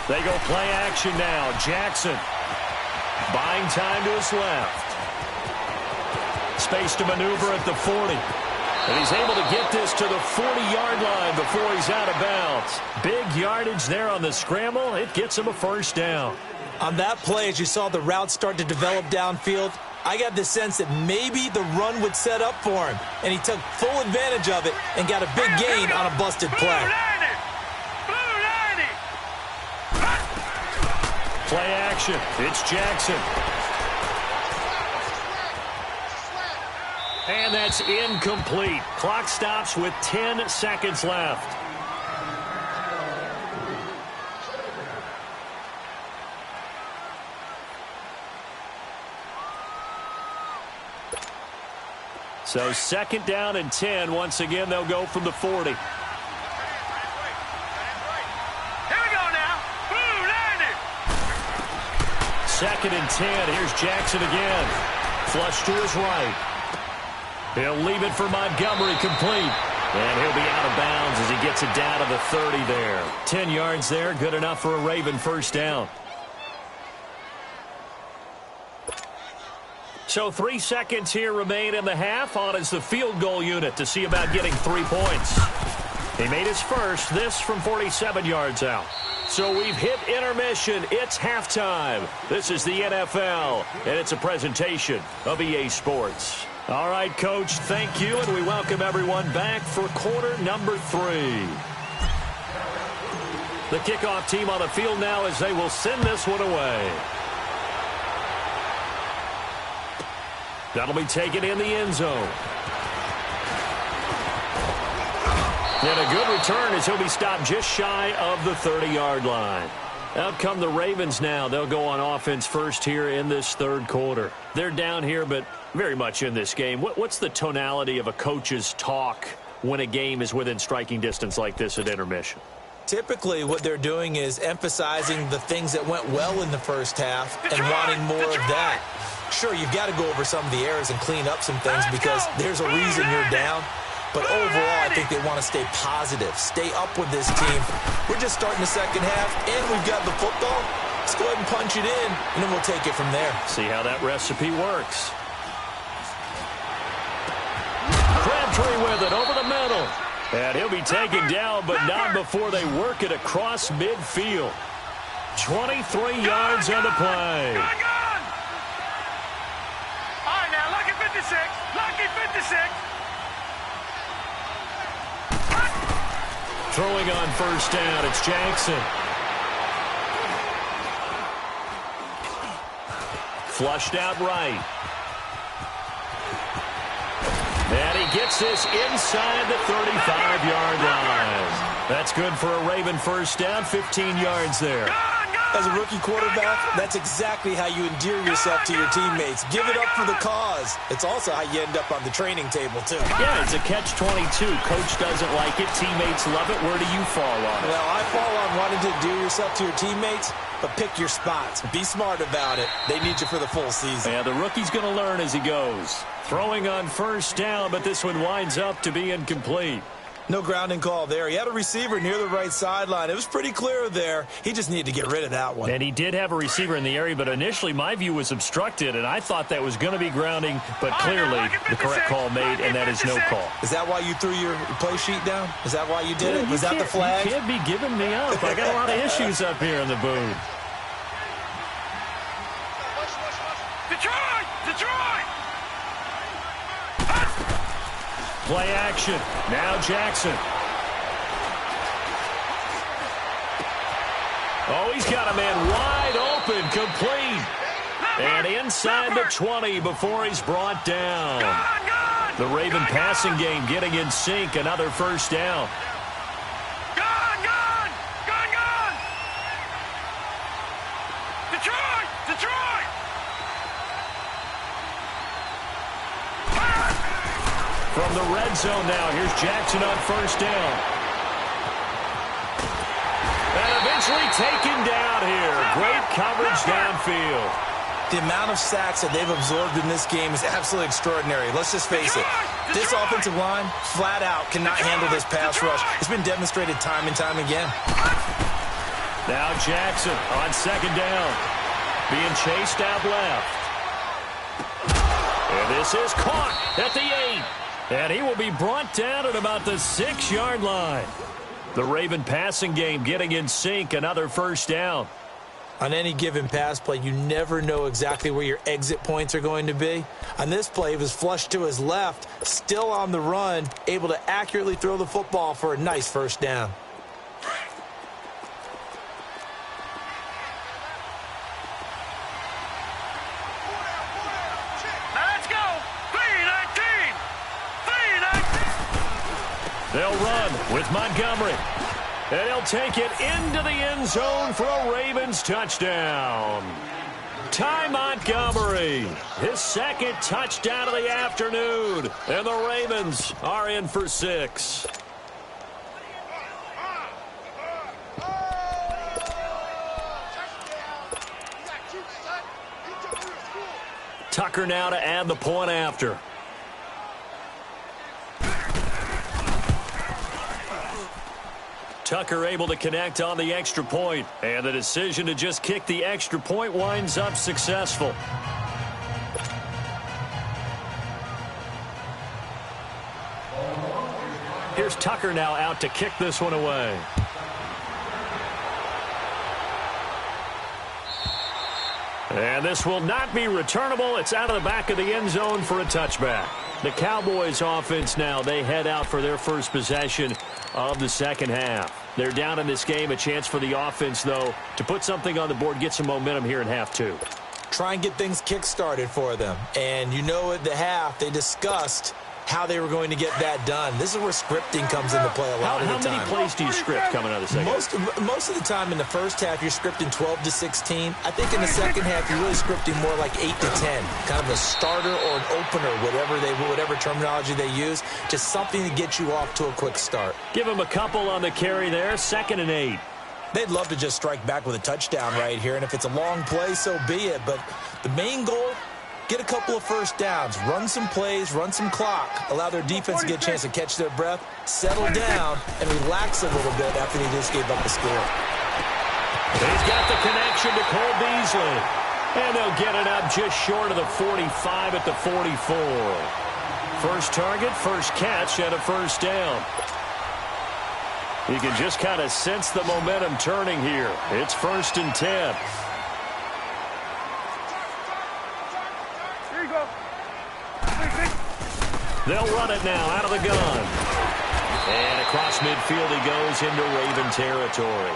They go play action now. Jackson buying time to his left. Space to maneuver at the 40. And he's able to get this to the 40-yard line before he's out of bounds. Big yardage there on the scramble. It gets him a first down. On that play, as you saw the route start to develop downfield, I got the sense that maybe the run would set up for him. And he took full advantage of it and got a big gain on a busted play. Play action. It's Jackson. And that's incomplete. Clock stops with 10 seconds left. So second down and 10. Once again, they'll go from the 40. Second and 10. Here's Jackson again. Flush to his right. He'll leave it for Montgomery, complete. And he'll be out of bounds as he gets it down to the 30 there. 10 yards there, good enough for a Raven first down. So 3 seconds here remain in the half. On is the field goal unit to see about getting 3 points. He made his first, this from 47 yards out. So we've hit intermission. It's halftime. This is the NFL, and it's a presentation of EA Sports. All right, Coach, thank you, and we welcome everyone back for quarter number 3. The kickoff team on the field now as they will send this one away. That'll be taken in the end zone. And a good return as he'll be stopped just shy of the 30-yard line. Out come the Ravens now. They'll go on offense first here in this third quarter. They're down here, but very much in this game. What's the tonality of a coach's talk when a game is within striking distance like this at intermission? Typically, what they're doing is emphasizing the things that went well in the first half and wanting more of that. Sure, you've got to go over some of the errors and clean up some things because there's a reason you're down. But overall, I think they want to stay positive, stay up with this team. We're just starting the second half, and we've got the football. Let's go ahead and punch it in, and then we'll take it from there. See how that recipe works. Crabtree with it over the middle. And he'll be taken down, but not before they work it across midfield. 23 yards on the play. All right, now, lucky 56. Lucky 56. Throwing on first down, it's Jackson. Flushed out right. And he gets this inside the 35-yard line. That's good for a Raven first down, 15 yards there. As a rookie quarterback, that's exactly how you endear yourself to your teammates. Give it up for the cause. It's also how you end up on the training table, too. Yeah, it's a catch-22. Coach doesn't like it. Teammates love it. Where do you fall on it? Well, I fall on wanting to endear yourself to your teammates, but pick your spots. Be smart about it. They need you for the full season. Yeah, the rookie's going to learn as he goes. Throwing on first down, but this one winds up to be incomplete. No grounding call there. He had a receiver near the right sideline. It was pretty clear there. He just needed to get rid of that one. And he did have a receiver in the area, but initially my view was obstructed, and I thought that was going to be grounding, but clearly the correct call made, and that is no call. Is that why you threw your play sheet down? Is that why you did it? Was that the flag? You can't be giving me up. I got a lot of issues up here in the booth. Detroit! Play action. Now Jackson. Oh, he's got a man wide open, complete. And inside the 20 before he's brought down. The Raven passing game getting in sync. Another first down. Gone! Detroit! From the red zone now, here's Jackson on first down. And eventually taken down here. Great coverage downfield. The amount of sacks that they've absorbed in this game is absolutely extraordinary. Let's just face it. This offensive line, flat out, cannot handle this pass rush. It's been demonstrated time and time again. Now Jackson on second down. Being chased out left. And this is caught at the 8. And he will be brought down at about the 6-yard line. The Raven passing game getting in sync. Another first down. On any given pass play, you never know exactly where your exit points are going to be. On this play, he was flushed to his left, still on the run, able to accurately throw the football for a nice first down. Now let's go! 3-19! They'll run with Montgomery. And he'll take it into the end zone for a Ravens touchdown. Ty Montgomery, his second touchdown of the afternoon. And the Ravens are in for 6. Tucker now to add the point after. Tucker able to connect on the extra point, and the decision to just kick the extra point winds up successful. Here's Tucker now out to kick this one away. And this will not be returnable. It's out of the back of the end zone for a touchback. The Cowboys offense now, they head out for their first possession of the second half. They're down in this game. A chance for the offense, though, to put something on the board, get some momentum here in half 2. Try and get things kick-started for them. And you know at the half, they discussed how they were going to get that done. This is where scripting comes into play a lot of the time. How many plays do you script coming out of the second half? Most of the time in the first half, you're scripting 12 to 16. I think in the second half, you're really scripting more like 8 to 10. Kind of a starter or an opener, whatever terminology they use. Just something to get you off to a quick start. Give them a couple on the carry there. 2nd and 8. They'd love to just strike back with a touchdown right here. And if it's a long play, so be it. But the main goal, get a couple of first downs, run some plays, run some clock, allow their defense to get a chance to catch their breath, settle down, and relax a little bit after they just gave up the score. He's got the connection to Cole Beasley. And they'll get it up just short of the 45 at the 44. First target, first catch, and a first down. You can just kind of sense the momentum turning here. It's 1st and 10. They'll run it now out of the gun. And across midfield he goes into Raven territory.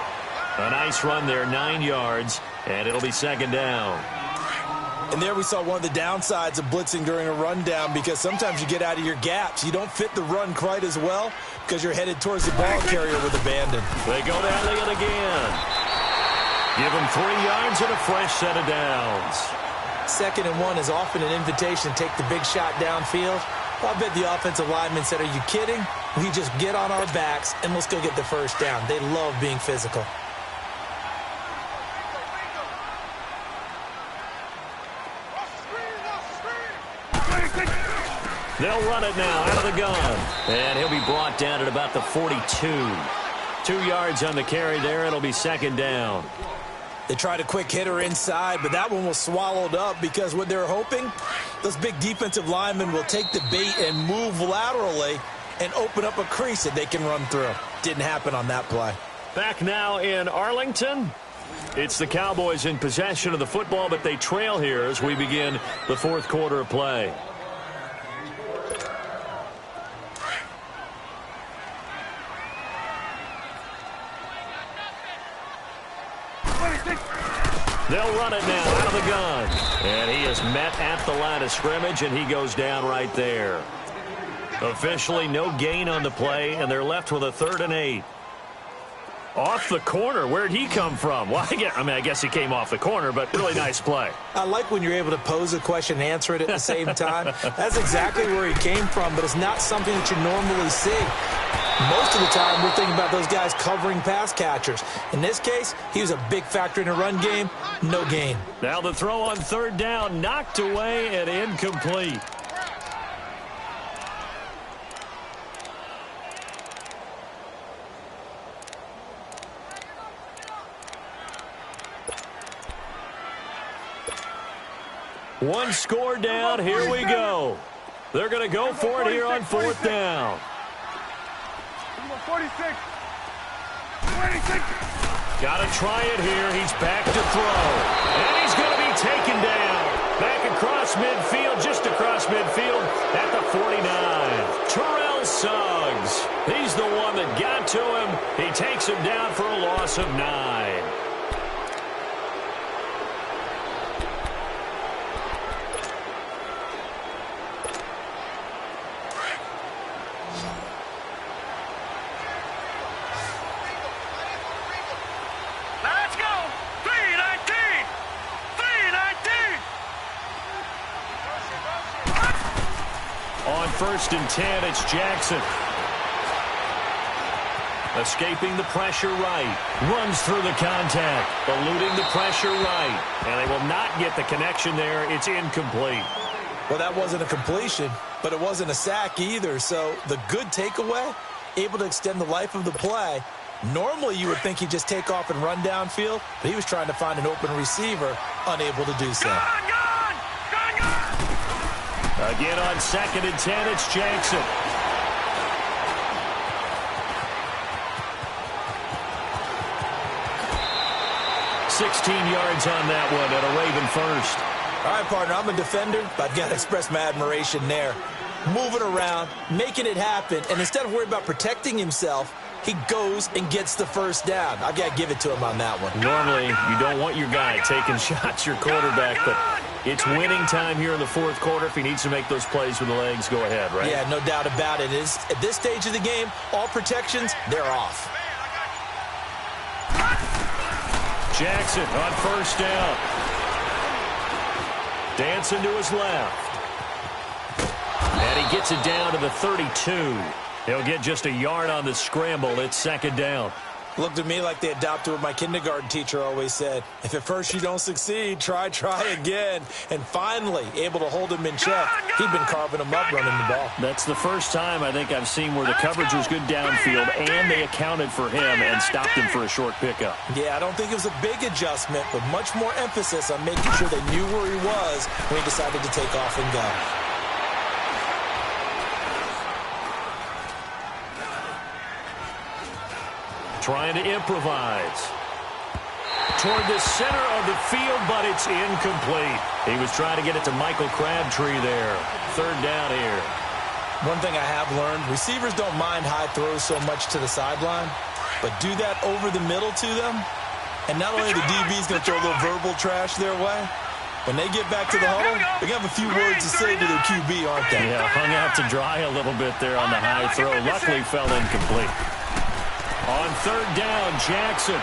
A nice run there, 9 yards, and it'll be 2nd down. And there we saw one of the downsides of blitzing during a rundown, because sometimes you get out of your gaps. You don't fit the run quite as well because you're headed towards the ball carrier with abandon. They go down it again. Give them 3 yards and a fresh set of downs. 2nd and 1 is often an invitation to take the big shot downfield. Well, I bet the offensive lineman said, "Are you kidding? We just get on our backs and let's go get the first down." They love being physical. They'll run it now out of the gun. And he'll be brought down at about the 42. 2 yards on the carry there. It'll be 2nd down. They tried a quick hitter inside, but that one was swallowed up because what they're hoping, those big defensive linemen will take the bait and move laterally and open up a crease that they can run through. Didn't happen on that play. Back now in Arlington. It's the Cowboys in possession of the football, but they trail here as we begin the 4th quarter of play. They'll run it now out of the gun. And he is met at the line of scrimmage, and he goes down right there. Officially no gain on the play, and they're left with a 3rd and 8. Off the corner. Where'd he come from? Well, I guess he came off the corner, but really nice play. I like when you're able to pose a question and answer it at the same time. That's exactly where he came from, but it's not something that you normally see. Most of the time, we're thinking about those guys covering pass catchers. In this case, he was a big factor in the run game. No gain. Now the throw on 3rd down, knocked away and incomplete. One score down, here we go. They're going to go for it here on 4th down. 46. 26. Got to try it here. He's back to throw. And he's going to be taken down. Back across midfield, just across midfield at the 49. Terrell Suggs. He's the one that got to him. He takes him down for a loss of 9. On 1st and 10, it's Jackson. Escaping the pressure right. Runs through the contact. Eluding the pressure right. And they will not get the connection there. It's incomplete. Well, that wasn't a completion, but it wasn't a sack either. So the good takeaway, able to extend the life of the play. Normally, you would think he'd just take off and run downfield, but he was trying to find an open receiver, unable to do so. Again on 2nd and 10, it's Jackson. $16 yards on that one and a Raven first. All right, partner, I'm a defender, but I've got to express my admiration there. Moving around, making it happen, and instead of worrying about protecting himself, he goes and gets the 1st down. I've got to give it to him on that one. Normally, you don't want your guy taking shots, your quarterback, but it's winning time here in the 4th quarter. If he needs to make those plays with the legs, go ahead, right? Yeah, no doubt about it. At this stage of the game, all protections, they're off. Jackson on 1st down. Dancing to his left. And he gets it down to the 32. He'll get just a yard on the scramble. It's 2nd down. Looked to me like they adopted what my kindergarten teacher always said. If at first you don't succeed, try again. And finally, able to hold him in check. He'd been carving him up running the ball. That's the first time I think I've seen where the coverage was good downfield and they accounted for him and stopped him for a short pickup. Yeah, I don't think it was a big adjustment, but much more emphasis on making sure they knew where he was when he decided to take off and go. Trying to improvise. Toward the center of the field, but it's incomplete. He was trying to get it to Michael Crabtree there. 3rd down here. One thing I have learned, receivers don't mind high throws so much to the sideline, but do that over the middle to them, and not only the DB's going to throw a little verbal trash their way, when they get back to the huddle, they're going to have a few words to say to their QB, aren't they? Yeah, hung out to dry a little bit there on the high throw. Luckily fell incomplete. On 3rd down, Jackson.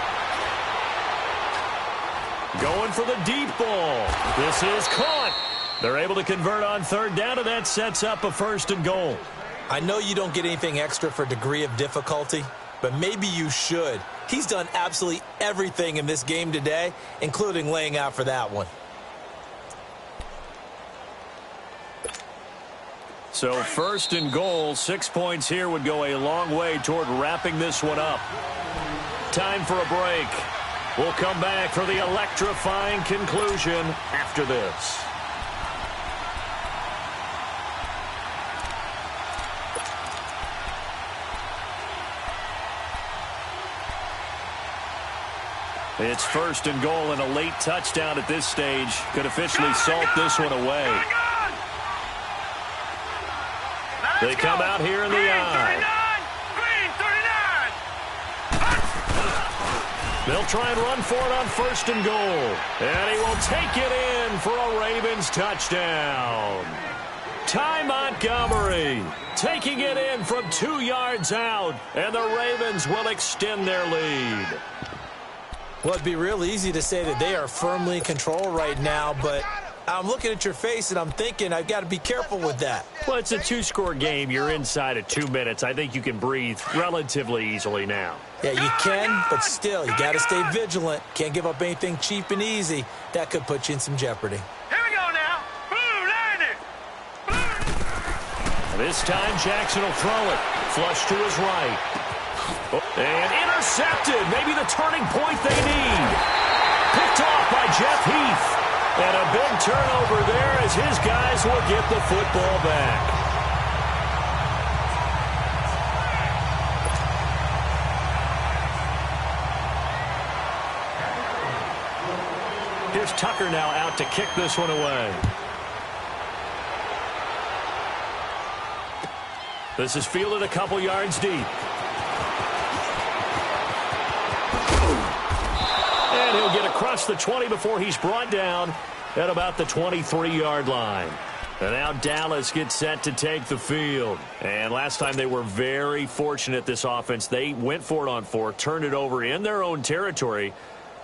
Going for the deep ball. This is caught. They're able to convert on 3rd down, and that sets up a 1st and goal. I know you don't get anything extra for degree of difficulty, but maybe you should. He's done absolutely everything in this game today, including laying out for that one. So 1st and goal, 6 points here would go a long way toward wrapping this one up. Time for a break. We'll come back for the electrifying conclusion after this. It's 1st and goal, and a late touchdown at this stage could officially salt this one away. They come out here in the eye. They'll try and run for it on 1st and goal. And he will take it in for a Ravens touchdown. Ty Montgomery taking it in from 2 yards out, and the Ravens will extend their lead. Well, it'd be real easy to say that they are firmly in control right now, but I'm looking at your face and I'm thinking I've got to be careful with that. Well, it's a 2-score game. You're inside of 2 minutes. I think you can breathe relatively easily now. Yeah, you can, but still, you got to stay vigilant. Can't give up anything cheap and easy. That could put you in some jeopardy. Here we go now. Blue, land it. This time, Jackson will throw it. Flush to his right. And intercepted. Maybe the turning point they need. Picked off by Jeff Heath. And a big turnover there as his guys will get the football back. Here's Tucker now out to kick this one away. This is fielded a couple yards deep. And he'll get across the 20 before he's brought down at about the 23-yard line. And now Dallas gets set to take the field. And last time they were very fortunate, this offense. They went for it on 4, turned it over in their own territory,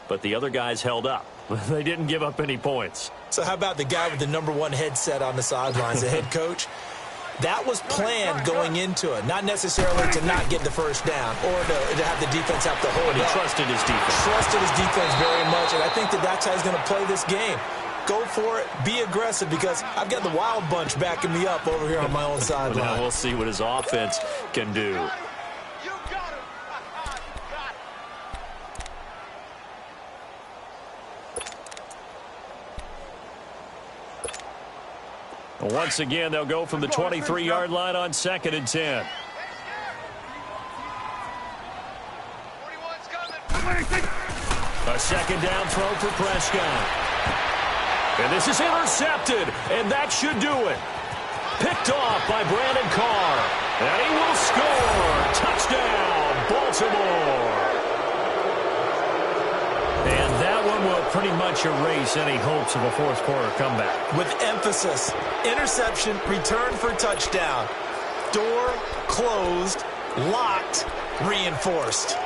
but the other guys held up. They didn't give up any points. So how about the guy with the #1 headset on the sidelines, the head coach? That was planned going into it, not necessarily to not get the first down or to have the defense have to hold But he up. trusted his defense. Trusted his defense very much, and I think that's how he's going to play this game. Go for it, be aggressive, because I've got the wild bunch backing me up over here on my own sideline. Now we'll see what his offense can do. You got him. Once again, they'll go from the 23-yard line on 2nd and 10. 41's coming. A second down throw for Prescott. And this is intercepted, and that should do it. Picked off by Brandon Carr. And he will score. Touchdown, Baltimore. And that one will pretty much erase any hopes of a fourth-quarter comeback. With emphasis, interception, return for touchdown. Door closed, locked, reinforced.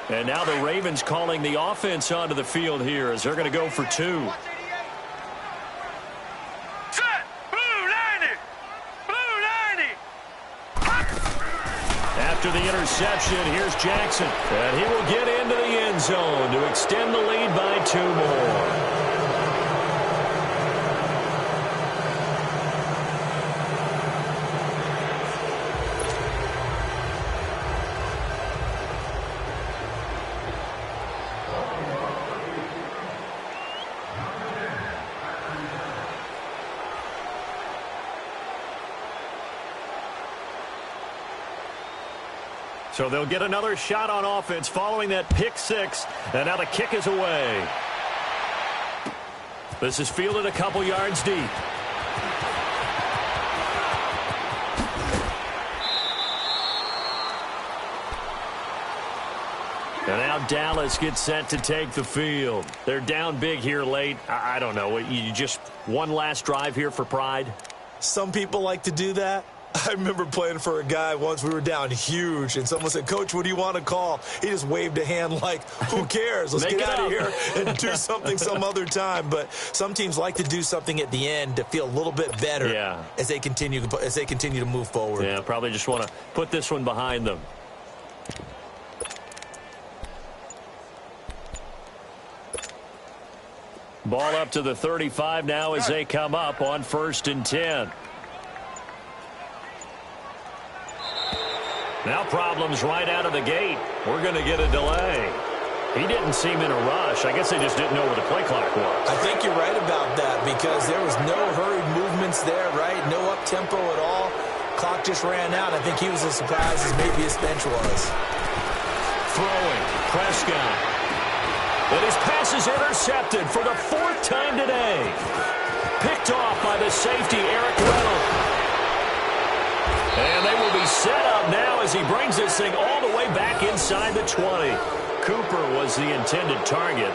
And now the Ravens calling the offense onto the field here as they're going to go for 2. Set. Blue, land it. Blue, land it. After the interception, here's Jackson. And he will get into the end zone to extend the lead by 2 more. So they'll get another shot on offense following that pick 6. And now the kick is away. This is fielded a couple yards deep. And now Dallas gets set to take the field. They're down big here late. I don't know. You just one last drive here for pride? Some people like to do that. I remember playing for a guy once. We were down huge, and someone said, "Coach, what do you want to call?" He just waved a hand like, who cares? Let's get out of here and do something some other time. But some teams like to do something at the end to feel a little bit better as they continue to move forward. Yeah, probably just want to put this one behind them. Ball up to the 35 now as they come up on 1st and 10. Now problems right out of the gate. We're going to get a delay. He didn't seem in a rush. I guess they just didn't know where the play clock was. I think you're right about that because there was no hurried movements there, right? No up-tempo at all. Clock just ran out. I think he was as surprised as maybe his bench was. Throwing. Prescott. And his pass is intercepted for the 4th time today. Picked off by the safety, Eric Reynolds. And they will be set up now as he brings this thing all the way back inside the 20. Cooper was the intended target.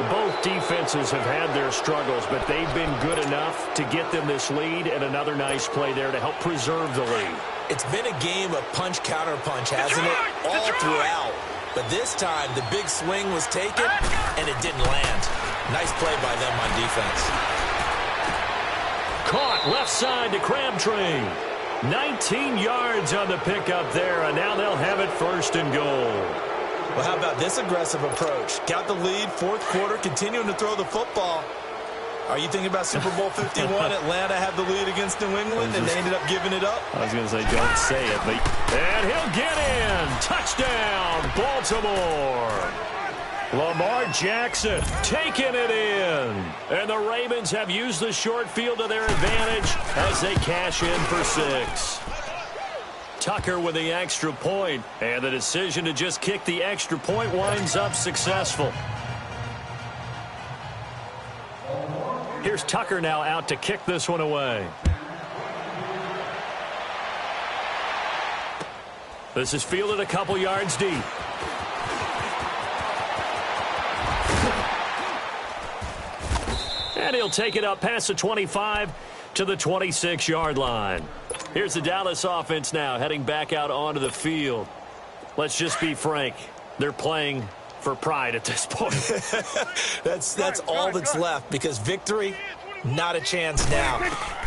Both defenses have had their struggles, but they've been good enough to get them this lead, and another nice play there to help preserve the lead. It's been a game of punch-counter-punch, hasn't it? All throughout. But this time, the big swing was taken, and it didn't land. Nice play by them on defense. Caught left side to Crabtree. 19 yards on the pickup there, and now they'll have it first and goal. Well, how about this aggressive approach? Got the lead, fourth quarter, continuing to throw the football. Are you thinking about Super Bowl 51? Atlanta had the lead against New England, and they ended up giving it up? I was going to say, don't say it. But... And he'll get in. Touchdown, Baltimore. Lamar Jackson taking it in. And the Ravens have used the short field to their advantage as they cash in for 6. Tucker with the extra point, and the decision to just kick the extra point winds up successful. Here's Tucker now out to kick this one away. This is fielded a couple yards deep. And he'll take it up past the 25 to the 26-yard line. Here's the Dallas offense now heading back out onto the field. Let's just be frank. They're playing for pride at this point. that's all that's left, because victory, not a chance now.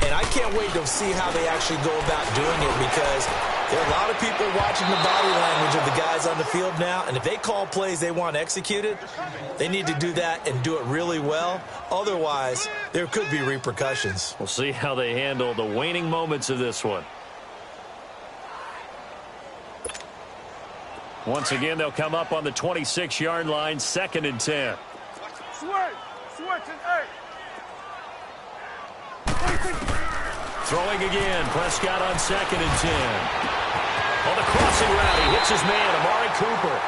And I can't wait to see how they actually go about doing it, because there are a lot of people watching the body language of the guys on the field now, and if they call plays they want executed, they need to do that and do it really well. Otherwise, there could be repercussions. We'll see how they handle the waning moments of this one. Once again, they'll come up on the 26-yard line, 2nd and 10. Switch and 8. Throwing again, Prescott on 2nd and 10. On the crossing route, he hits his man, Amari Cooper.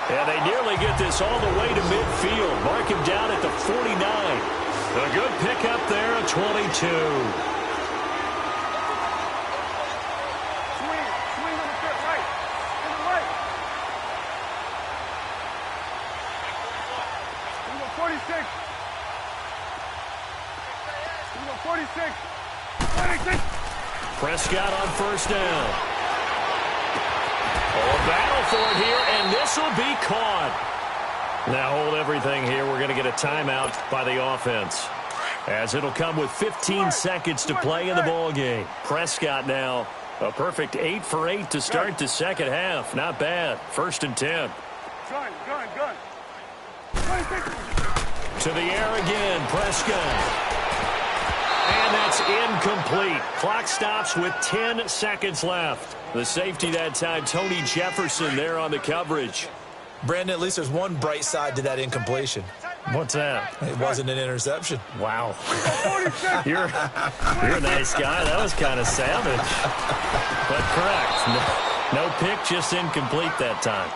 And they nearly get this all the way to midfield. Mark him down at the 49. A good pickup there, a 22. Swing on the foot, right. To the right. We go 46. We go 46. 46. Prescott on first down. Oh, a battle for it here, and this will be caught. Now hold everything here. We're going to get a timeout by the offense, as it'll come with 15 seconds to play in the ball game. Prescott now a perfect 8 for 8 to start the second half. Not bad. 1st and 10. Gun. 26. To the air again, Prescott. And that's incomplete. Clock stops with 10 seconds left. The safety that time, Tony Jefferson, there on the coverage. Brandon, at least there's one bright side to that incompletion. What's that? It wasn't an interception. Wow. You're a nice guy. That was kind of savage. But correct. No pick, just incomplete that time.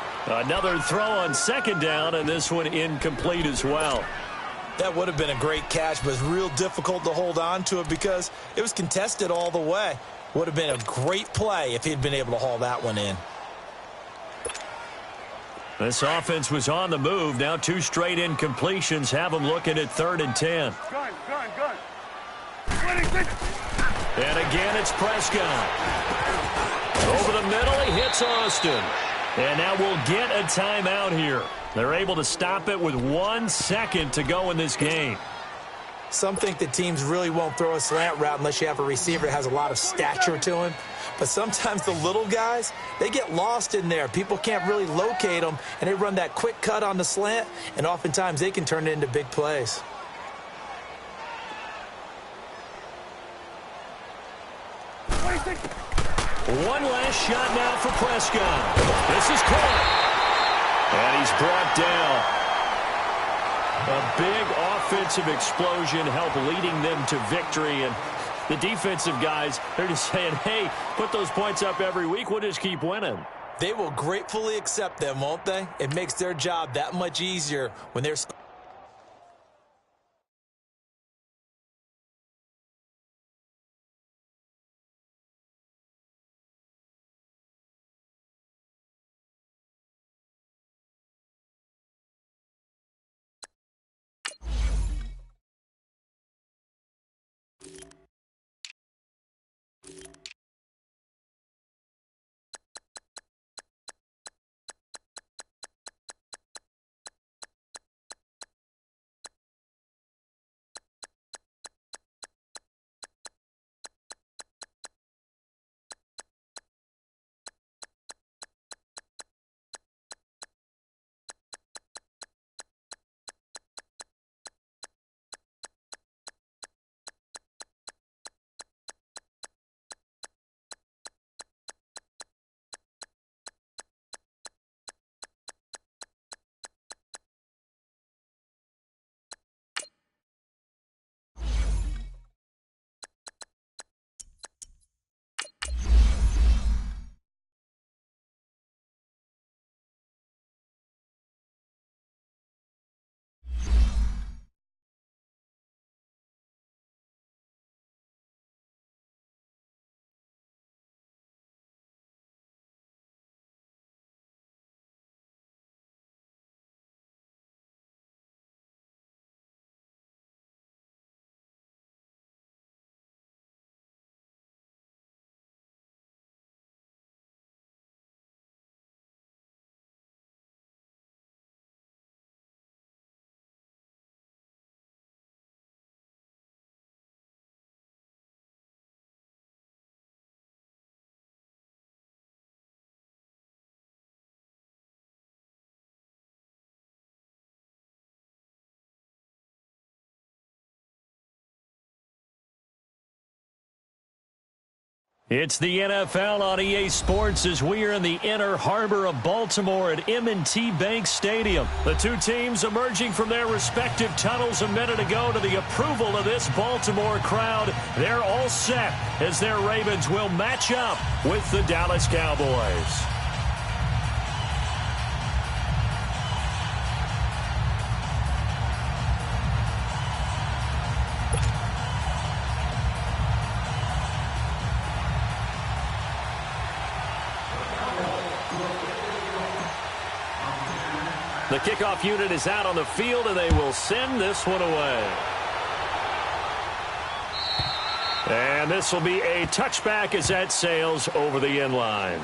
Another throw on 2nd down, and this one incomplete as well. That would have been a great catch, but it's real difficult to hold on to it because it was contested all the way. Would have been a great play if he'd been able to haul that one in. This offense was on the move. Now 2 straight incompletions have them looking at 3rd and 10. Gun. 26. And again, it's Prescott. Over the middle, he hits Austin. And now we'll get a timeout here. They're able to stop it with 1 second to go in this game. Some think that teams really won't throw a slant route unless you have a receiver that has a lot of stature to him. But sometimes the little guys, they get lost in there. People can't really locate them, and they run that quick cut on the slant, and oftentimes they can turn it into big plays. One last shot now for Prescott. This is caught. And he's brought down. A big offensive explosion helped leading them to victory. And the defensive guys, they're just saying, hey, put those points up every week. We'll just keep winning. They will gratefully accept them, won't they? It makes their job that much easier when they're It's the NFL on EA Sports as we are in the inner harbor of Baltimore at M&T Bank Stadium. The two teams emerging from their respective tunnels a minute ago to the approval of this Baltimore crowd. They're all set as their Ravens will match up with the Dallas Cowboys. The kickoff unit is out on the field, and they will send this one away. And this will be a touchback as that sails over the end line.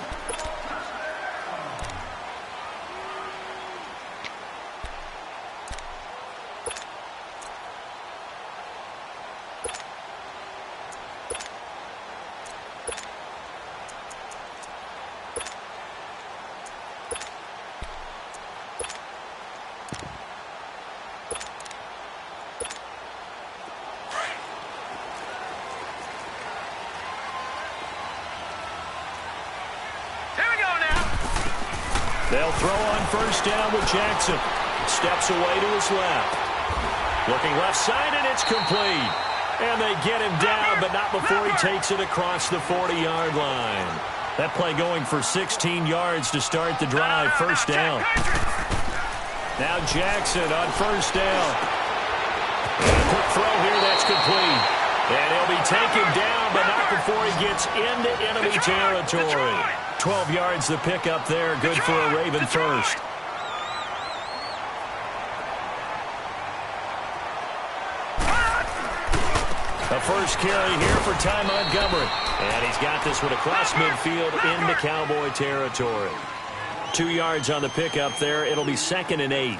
They'll throw on first down with Jackson. Steps away to his left. Looking left side, and it's complete. And they get him down, but not before he takes it across the 40-yard line. That play going for 16 yards to start the drive. First down. Now Jackson on first down. And a quick throw here, that's complete. And he'll be taken down, but not before he gets into enemy territory. 12 yards the pickup there. Good for a Raven first. A first carry here for Ty Montgomery. And he's got this one across midfield into Cowboy territory. 2 yards on the pickup there. It'll be 2nd and 8.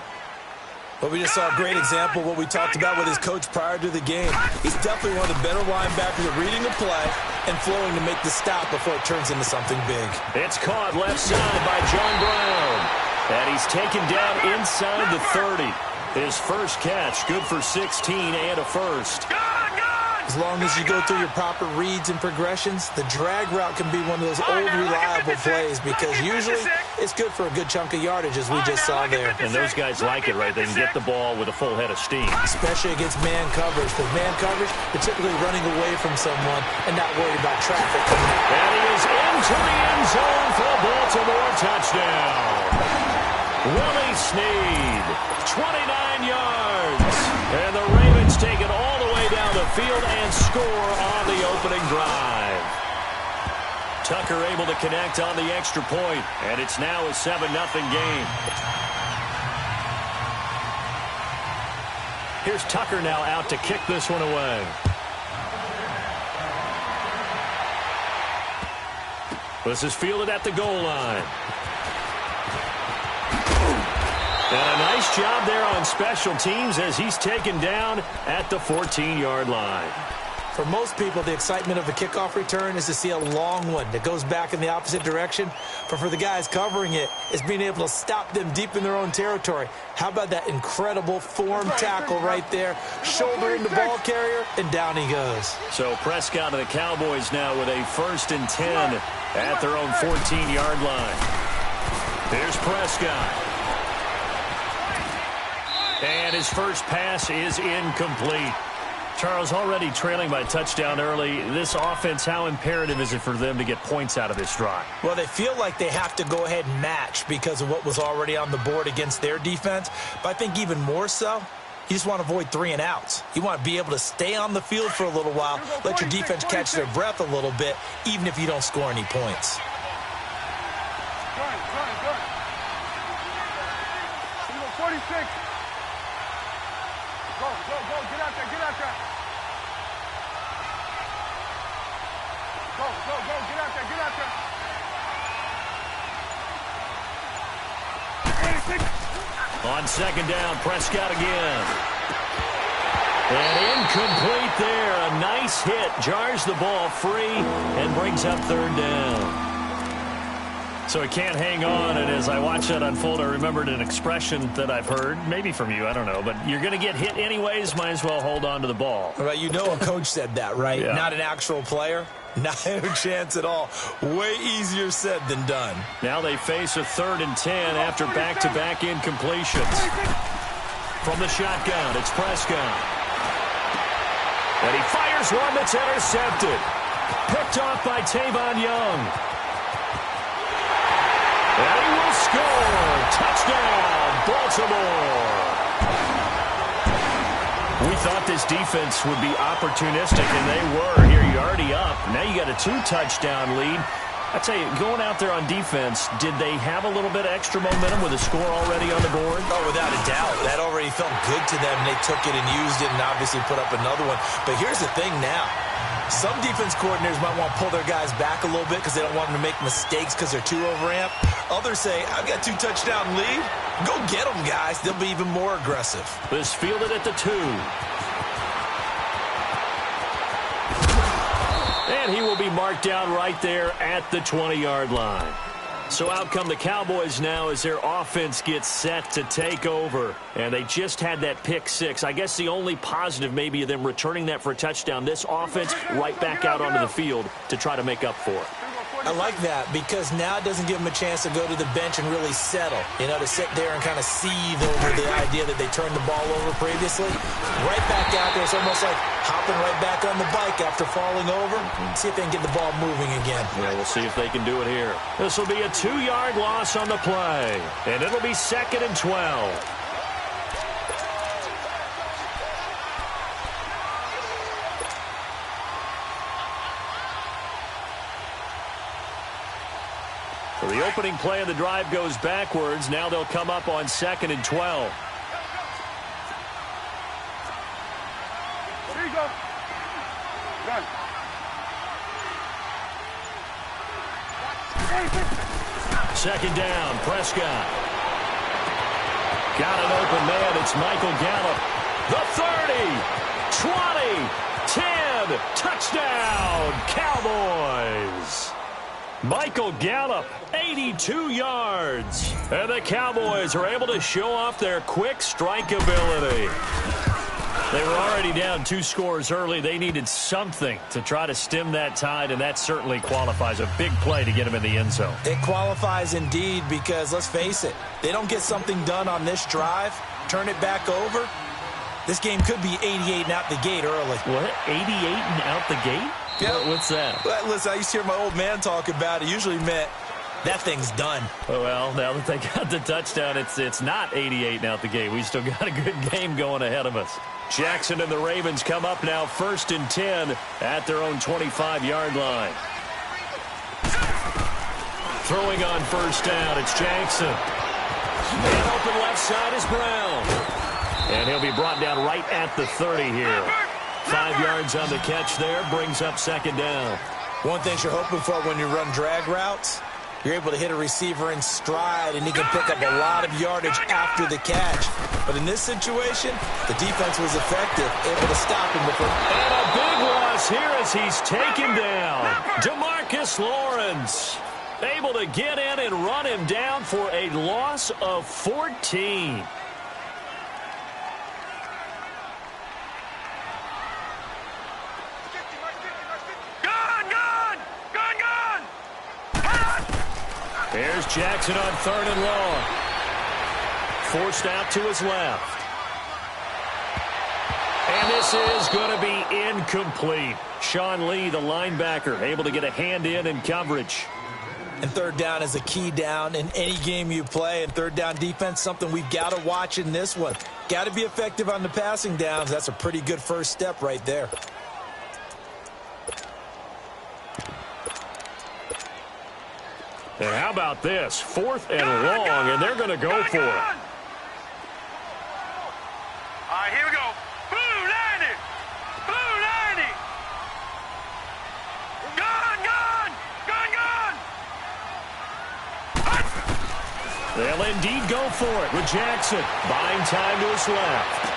Well, we just saw a great example of what we talked about with his coach prior to the game. He's definitely one of the better linebackers at reading the play and flowing to make the stop before it turns into something big. It's caught left side by John Brown. And he's taken down inside the 30. His first catch, good for 16 and a first. As long as you go through your proper reads and progressions, the drag route can be one of those old reliable plays because usually it's good for a good chunk of yardage, as we just saw there. And those guys like it, right? They can get the ball with a full head of steam. Especially against man coverage. Because man coverage, they're typically running away from someone and not worried about traffic coming out. And he is into the end zone for a Baltimore touchdown. Willie Snead, 29 yards. And the Ravens take it all the way down the field and score on the opening drive. Tucker able to connect on the extra point, and it's now a 7-0 game. Here's Tucker now out to kick this one away. This is fielded at the goal line. And a nice job there on special teams as he's taken down at the 14-yard line. For most people, the excitement of a kickoff return is to see a long one that goes back in the opposite direction. But for the guys covering it, it's being able to stop them deep in their own territory. How about that incredible form tackle right there? Shoulder in the ball carrier, and down he goes. So Prescott and the Cowboys now with a 1st and 10 at their own 14-yard line. Here's Prescott. And his first pass is incomplete. Charles, already trailing by a touchdown early. This offense, how imperative is it for them to get points out of this drive? Well, they feel like they have to go ahead and match because of what was already on the board against their defense. But I think even more so, you just want to avoid 3 and outs. You want to be able to stay on the field for a little while, let your defense catch their breath a little bit, even if you don't score any points. Good. 46. Go, get out there. Go, get out there. On 2nd down, Prescott again. And incomplete there. A nice hit. Jars the ball free and brings up 3rd down. So he can't hang on, and as I watched that unfold, I remembered an expression that I've heard, maybe from you, I don't know, but you're going to get hit anyways, might as well hold on to the ball. Right, you know a coach said that, right? Yeah. Not an actual player. Not a chance at all. Way easier said than done. Now they face a 3rd and 10 after back-to-back incompletions. From the shotgun, it's Prescott. And he fires one that's intercepted. Picked off by Tavon Young. And he will score. Touchdown, Baltimore. We thought this defense would be opportunistic, and they were. Here you're already up. Now you got a 2-touchdown lead. I tell you, going out there on defense, did they have a little bit of extra momentum with a score already on the board? Oh, without a doubt. That already felt good to them. They took it and used it and obviously put up another one. But here's the thing now. Some defense coordinators might want to pull their guys back a little bit because they don't want them to make mistakes because they're too overamped. Others say, I've got 2-touchdown lead. Go get them, guys. They'll be even more aggressive. This fielded at the 2. And he will be marked down right there at the 20-yard line. So out come the Cowboys now as their offense gets set to take over. And they just had that pick 6. I guess the only positive maybe of them returning that for a touchdown. This offense right back out onto the field to try to make up for it. I like that because now it doesn't give them a chance to go to the bench and really settle, to sit there and kind of seethe over the idea that they turned the ball over previously. Right back out there. It's almost like hopping right back on the bike after falling over. See if they can get the ball moving again. Yeah, we'll see if they can do it here. This will be a 2-yard loss on the play, and it'll be 2nd and 12. So the opening play of the drive goes backwards. Now they'll come up on 2nd and 12. Here you go. Run. Second down, Prescott. Got an open man. It's Michael Gallup. The 30, 20, 10, touchdown, Cowboys. Michael Gallup, 82 yards. And the Cowboys are able to show off their quick strike ability. They were already down 2 scores early. They needed something to try to stem that tide, and that certainly qualifies. A big play to get them in the end zone. It qualifies indeed because, let's face it, they don't get something done on this drive, turn it back over, this game could be 88 and out the gate early. What? 88 and out the gate? Yeah. What's that? Well, listen, I used to hear my old man talk about it. Usually meant that thing's done. Well, now that they got the touchdown, it's not 88 and out the gate. We still got a good game going ahead of us. Jackson and the Ravens come up now 1st and 10 at their own 25-yard line. Throwing on 1st down, it's Jackson. And open left side is Brown. And he'll be brought down right at the 30 here. 5 yards on the catch there, brings up 2nd down. One thing you're hoping for when you run drag routes, you're able to hit a receiver in stride, and he can pick up a lot of yardage after the catch. But in this situation, the defense was effective, able to stop him before. And a big loss here as he's taken down. DeMarcus Lawrence able to get in and run him down for a loss of 14. Here's Jackson on 3rd and long. Forced out to his left. And this is going to be incomplete. Sean Lee, the linebacker, able to get a hand in coverage. And 3rd down is a key down in any game you play. And 3rd down defense, something we've got to watch in this one. Got to be effective on the passing downs. That's a pretty good first step right there. And how about this? 4th and long, and they're going to go for it. All right, here we go. Blue 90. Blue 90. Gun, gun. Gun, gun. They'll indeed go for it with Jackson. Buying time to his left.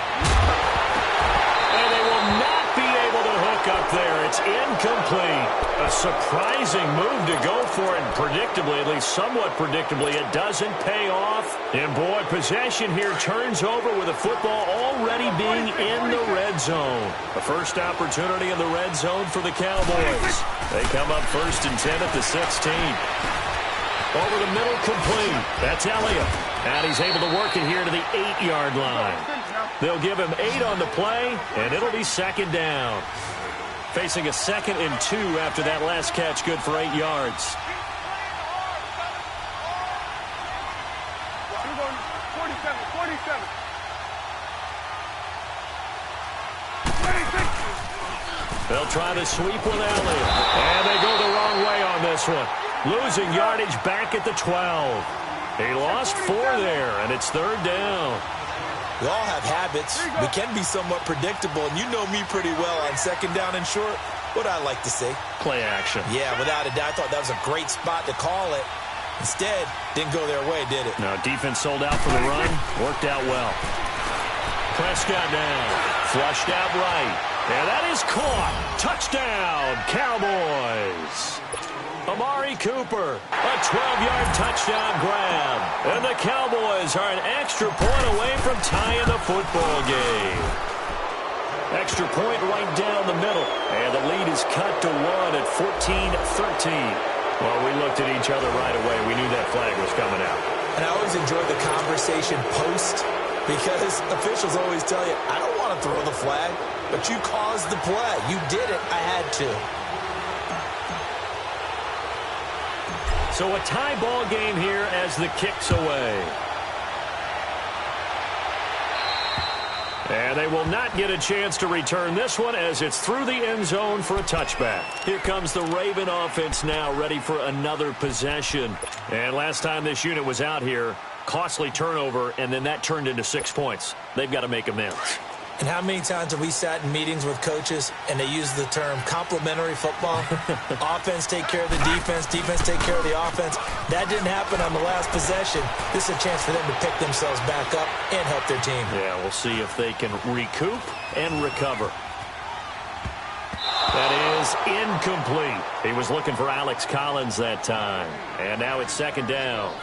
And they will not be able to hook up there. It's incomplete. A surprising move to go for it. Predictably, at least somewhat predictably, it doesn't pay off. And, boy, possession here turns over with the football already being in the red zone. The first opportunity in the red zone for the Cowboys. They come up 1st and 10 at the 16. Over the middle, complete. That's Elliott. And he's able to work it here to the 8-yard line. They'll give him 8 on the play, and it'll be 2nd down. Facing a 2nd and 2 after that last catch, good for 8 yards. They'll try to sweep with Elliott. And they go the wrong way on this one. Losing yardage back at the 12. He lost 4 there, and it's 3rd down. We all have habits. We can be somewhat predictable, and you know me pretty well on 2nd down and short. What I like to say? Play action. Yeah, without a doubt, I thought that was a great spot to call it. Instead, didn't go their way, did it? No, defense sold out for the run. Worked out well. Prescott down. Flushed out right. And that is caught. Touchdown, Cowboys. Amari Cooper, a 12-yard touchdown grab. And the Cowboys are an extra point away from tying the football game. Extra point right down the middle. And the lead is cut to 1 at 14-13. Well, we looked at each other right away. We knew that flag was coming out. And I always enjoy the conversation post because officials always tell you, I don't want to throw the flag, but you caused the play. You did it. I had to. So a tie ball game here as the kick's away. And they will not get a chance to return this one as it's through the end zone for a touchback. Here comes the Raven offense now, ready for another possession. And last time this unit was out here, costly turnover, and then that turned into 6 points. They've got to make amends. And how many times have we sat in meetings with coaches and they use the term complementary football? Offense take care of the defense, defense take care of the offense. That didn't happen on the last possession. This is a chance for them to pick themselves back up and help their team. Yeah, we'll see if they can recoup and recover. That is incomplete. He was looking for Alex Collins that time. And now it's 2nd down.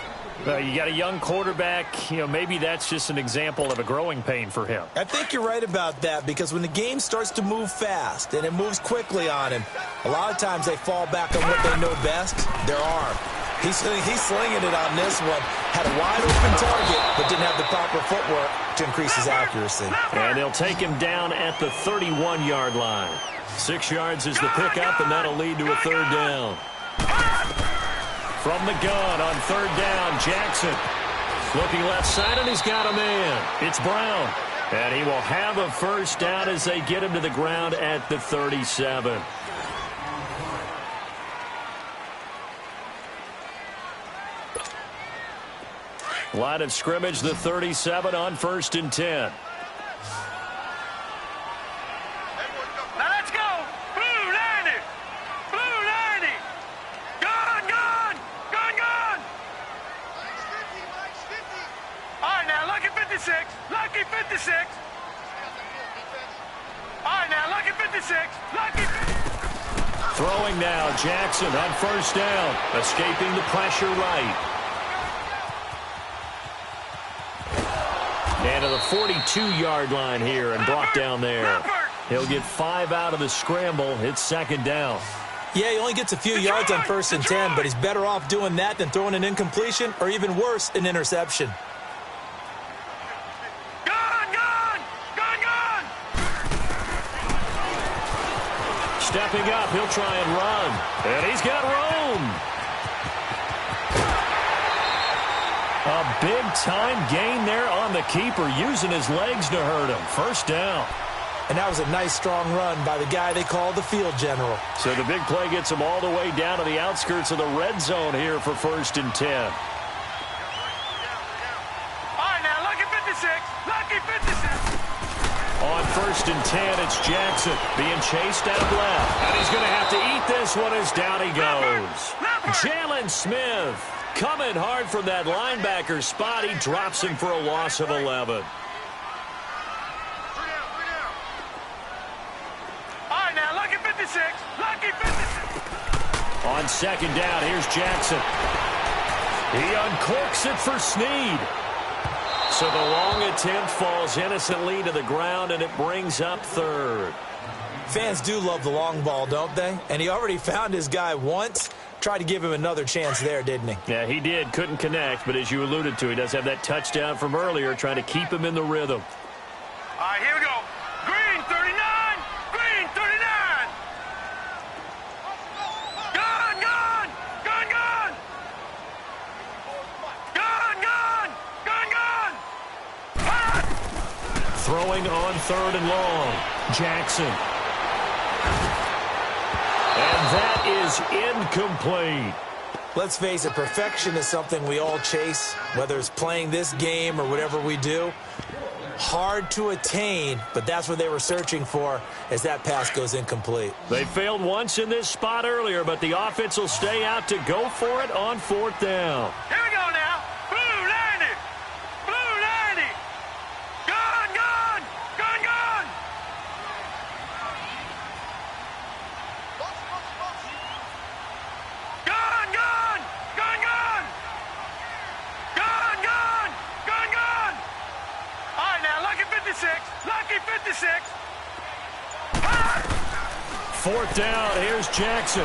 You got a young quarterback, maybe that's just an example of a growing pain for him. I think you're right about that because when the game starts to move fast and it moves quickly on him, a lot of times they fall back on what they know best, their arm. He's slinging it on this one. Had a wide open target, but didn't have the proper footwork to increase his accuracy. And they'll take him down at the 31-yard line. 6 yards is the pickup, and that'll lead to a 3rd down. From the gun on 3rd down, Jackson. Looking left side, and he's got a man. It's Brown. And he will have a 1st down as they get him to the ground at the 37. Line of scrimmage, the 37 on 1st and 10. Now let's go. Blue 90. Blue 90. Gone, gone. Gone, gone. All right, now, lucky 56. Lucky 56. All right, now, lucky 56. Lucky 56. Throwing now, Jackson on 1st down. Escaping the pressure right. And to the 42-yard line here and brought down there. He'll get 5 out of the scramble. It's 2nd down. Yeah, he only gets a few yards on 1st and 10, but he's better off doing that than throwing an incompletion or even worse, an interception. Gone, gone. Gone, gone. Stepping up, he'll try and run. And he's got room. A big-time gain there on the keeper, using his legs to hurt him. 1st down. And that was a nice, strong run by the guy they call the field general. So the big play gets him all the way down to the outskirts of the red zone here for 1st and 10. All right, now, lucky 56. Lucky 56. On 1st and 10, it's Jackson being chased out left. And he's going to have to eat this one as down he goes. Jalen Smith coming hard from that linebacker spot. He drops him for a loss of 11. All right, now, lucky 56. On second down, here's Jackson. He uncorks it for Snead. So the long attempt falls innocently to the ground, and it brings up third. Fans do love the long ball, don't they? And he already found his guy once. Tried to give him another chance there, didn't he? Yeah, he did. Couldn't connect, but as you alluded to, he does have that touchdown from earlier, trying to keep him in the rhythm. All right, here we go. Green 39. Green 39. Gun, gun. Gun, gun. Gun, gun. Gun, gun. Hot. Throwing on third and long. Jackson. And that is incomplete. Let's face it, perfection is something we all chase, whether it's playing this game or whatever we do. Hard to attain, but that's what they were searching for as that pass goes incomplete. They failed once in this spot earlier, but the offense will stay out to go for it on fourth down. Here we go now. Blue 90. Blue 90. Gun, gun. Gun, gun. Gun, gun. Gun, gun. Gun, gun. Gun, gun. All right, now, lucky 56. Lucky 56. Hot. Fourth down, here's Jackson.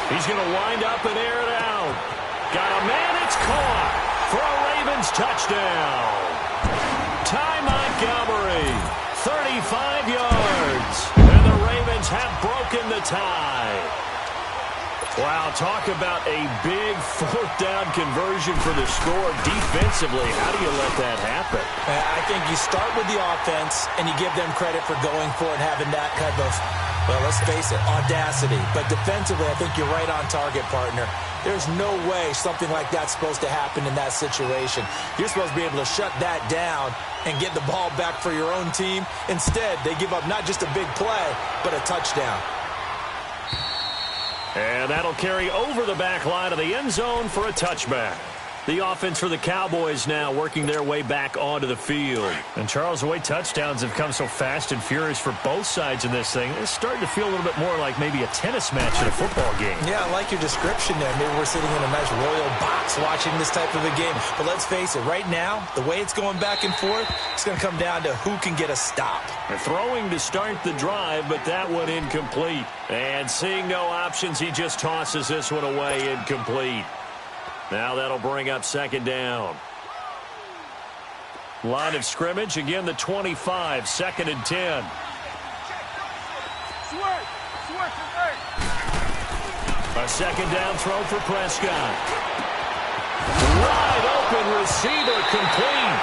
He's going to wind up and air it out. Got a man, it's caught for a Ravens touchdown. Ty Montgomery, 35 yards. And the Ravens have broken the tie. Wow, talk about a big fourth down conversion for the score defensively. How do you let that happen? I think you start with the offense and you give them credit for going for it, having that kind of, well, let's face it, audacity. But defensively, I think you're right on target, partner. There's no way something like that's supposed to happen in that situation. You're supposed to be able to shut that down and get the ball back for your own team. Instead, they give up not just a big play, but a touchdown. And that'll carry over the back line of the end zone for a touchback. The offense for the Cowboys now working their way back onto the field. And, Charles, the way touchdowns have come so fast and furious for both sides in this thing, it's starting to feel a little bit more like maybe a tennis match in a football game. Yeah, I like your description there. Maybe we're sitting in a nice royal box watching this type of a game. But let's face it, right now, the way it's going back and forth, it's going to come down to who can get a stop. They're throwing to start the drive, but that one incomplete. And seeing no options, he just tosses this one away incomplete. Now that'll bring up second down. Line of scrimmage, again the 25, second and 10. A second down throw for Prescott. Wide open receiver complete.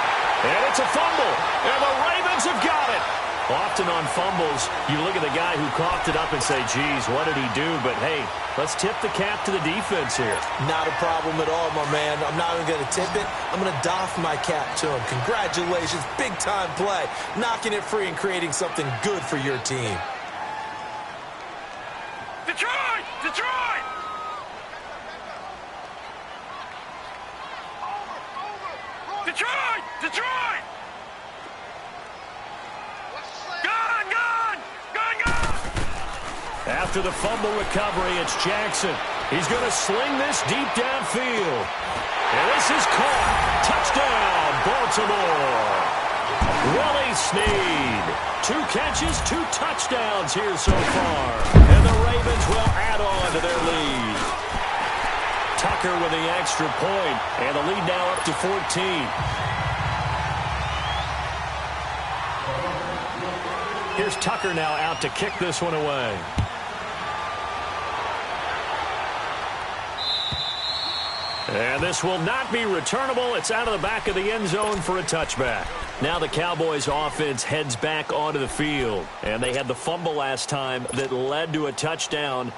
And it's a fumble. And the Ravens have got it. Often on fumbles, you look at the guy who coughed it up and say, geez, what did he do? But, hey, let's tip the cap to the defense here. Not a problem at all, my man. I'm not even going to tip it. I'm going to doff my cap to him. Congratulations. Big-time play. Knocking it free and creating something good for your team. Detroit! Detroit! Detroit! Detroit! Gun, gun! Gun, gun! After the fumble recovery, it's Jackson. He's going to sling this deep downfield. And this is caught. Touchdown, Baltimore. Willie Snead. 2 catches, 2 touchdowns here so far. And the Ravens will add on to their lead. Tucker with the extra point, and the lead now up to 14. Here's Tucker now out to kick this one away. And this will not be returnable. It's out of the back of the end zone for a touchback. Now the Cowboys offense heads back onto the field. And they had the fumble last time that led to a touchdown.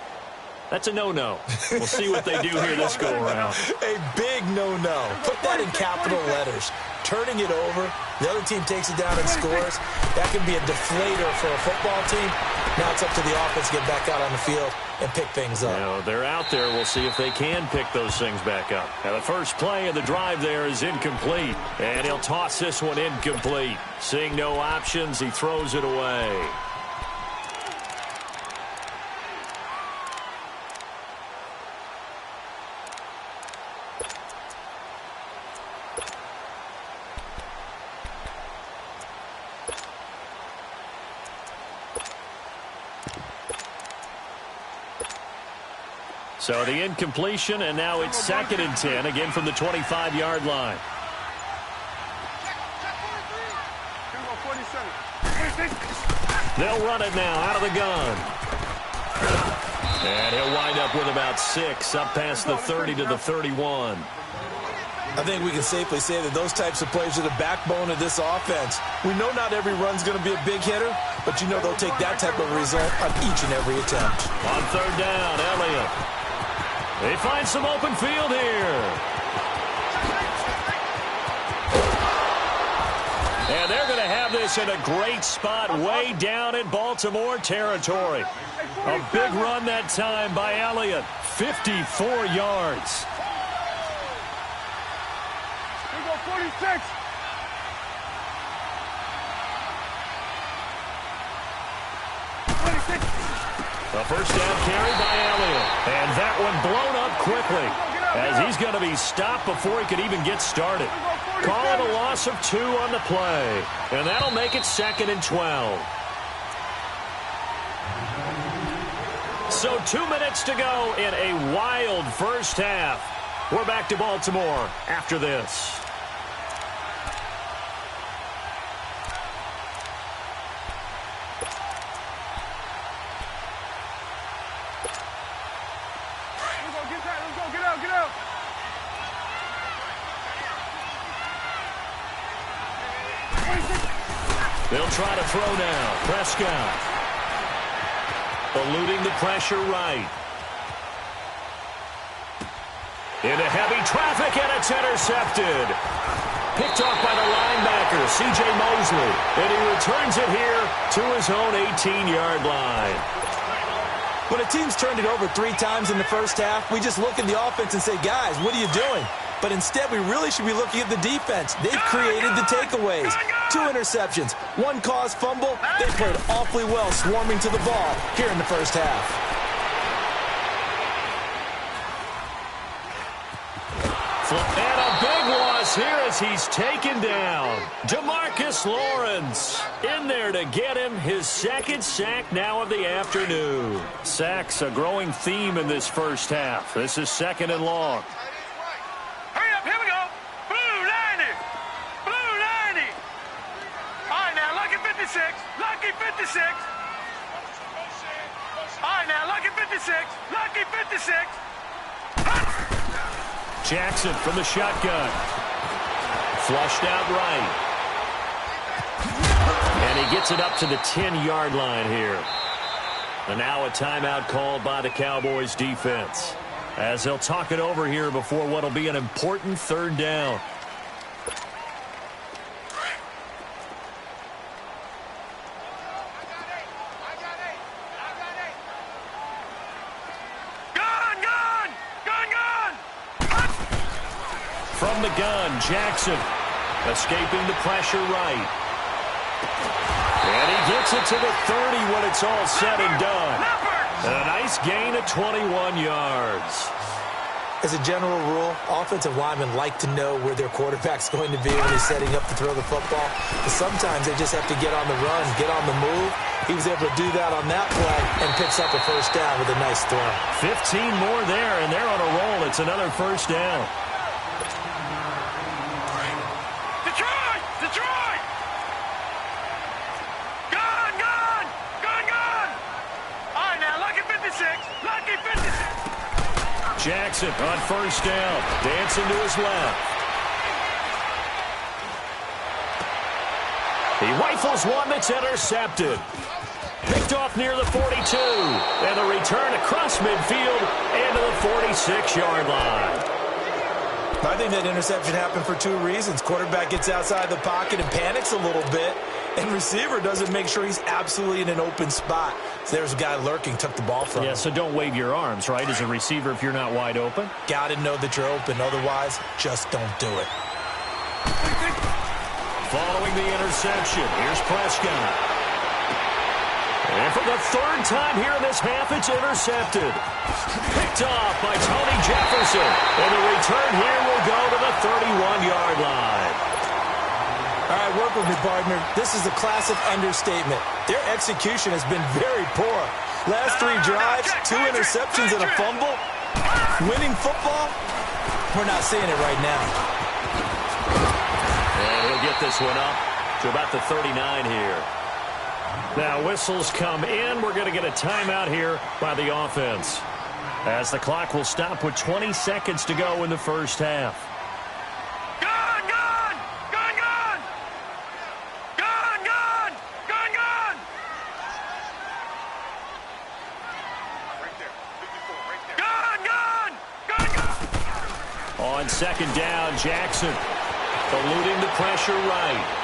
That's a no-no. We'll see what they do here this go-around. A big no-no. Put that in capital letters. Turning it over, the other team takes it down and scores. That can be a deflator for a football team. Now it's up to the offense to get back out on the field and pick things up. Now, they're out there. We'll see if they can pick those things back up. Now, the first play of the drive there is incomplete. And he'll toss this one incomplete. Seeing no options, he throws it away. So the incompletion, and now it's 2nd and 10, again from the 25-yard line. They'll run it now out of the gun. And he'll wind up with about 6, up past the 30 to the 31. I think we can safely say that those types of plays are the backbone of this offense. We know not every run's going to be a big hitter, but you know they'll take that type of result on each and every attempt. On 3rd down, Elliott. They find some open field here. And they're going to have this in a great spot way down in Baltimore territory. A big run that time by Elliott. 54 yards. 46. A first down carry by Elliott. And that one blown up quickly as he's going to be stopped before he could even get started. Call it a loss of 2 on the play. And that'll make it 2nd and 12. So 2 minutes to go in a wild first half. We're back to Baltimore after this. Get out. They'll try to throw now. Prescott. Eluding the pressure right. Into heavy traffic, and it's intercepted. Picked off by the linebacker, C.J. Mosley. And he returns it here to his own 18-yard line. When a team's turned it over 3 times in the first half, we just look at the offense and say, guys, what are you doing? But instead, we really should be looking at the defense. They've created the takeaways. 2 interceptions, 1 caused fumble. They played awfully well swarming to the ball here in the first half. And a big loss here as he's taken down. DeMarcus Lawrence in there to get him his 2nd sack now of the afternoon. Sacks a growing theme in this first half. This is 2nd and long. Hurry up, here we go. Blue 90. Blue 90. All right, now, lucky 56. Lucky 56. All right, now, lucky 56. Lucky 56. Jackson from the shotgun. Flushed out right. And he gets it up to the 10-yard line here. And now a timeout called by the Cowboys defense, as they'll talk it over here before what will be an important 3rd down. From the gun, Jackson escaping the pressure right. And he gets it to the 30 when it's all said and done. And a nice gain of 21 yards. As a general rule, offensive linemen like to know where their quarterback's going to be when he's setting up to throw the football. But sometimes they just have to get on the run, get on the move. He was able to do that on that play and picks up a first down with a nice throw. 15 more there, and they're on a roll. It's another first down. Detroit! Gun! All right, now, lucky 56. Lucky 56. Jackson on first down, dancing to his left. He rifles one that's intercepted. Picked off near the 42. And the return across midfield and to the 46-yard line. I think that interception happened for 2 reasons. Quarterback gets outside the pocket and panics a little bit, and receiver doesn't make sure he's absolutely in an open spot. So there's a guy lurking, took the ball from him. Yeah, so don't wave your arms, right, as a receiver if you're not wide open. Got to know that you're open. Otherwise, just don't do it. Following the interception, here's Prescott. And for the 3rd time here in this half, it's intercepted. Picked off by Tony Jefferson. And the return here will go to the 31-yard line. All right, work with me, partner. This is a classic understatement. Their execution has been very poor. Last 3 drives, 2 interceptions and a fumble. Winning football, we're not seeing it right now. And he'll get this one up to about the 39 here. Now whistles come in. We're going to get a timeout here by the offense, as the clock will stop with 20 seconds to go in the first half. Gun, gun! Gun, gun! Gun, gun! Gun, gun! Right there. 54, right there. Gun, gun! Gun, gun! On second down, Jackson eluding the pressure right.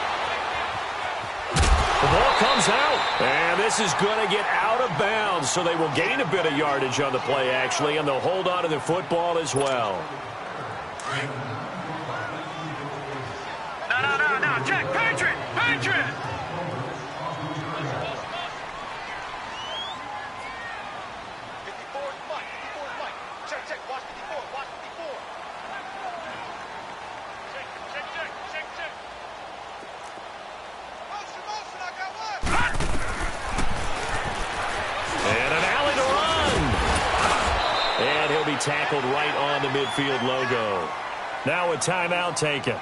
The ball comes out, and this is going to get out of bounds, so they will gain a bit of yardage on the play, actually, and they'll hold on to the football as well. No, Jack, Patriot! Patriot! Check, watch 54, watch 54. Check. Motion, I got one. And an alley to run. And he'll be tackled right on the midfield logo. Now a timeout taken.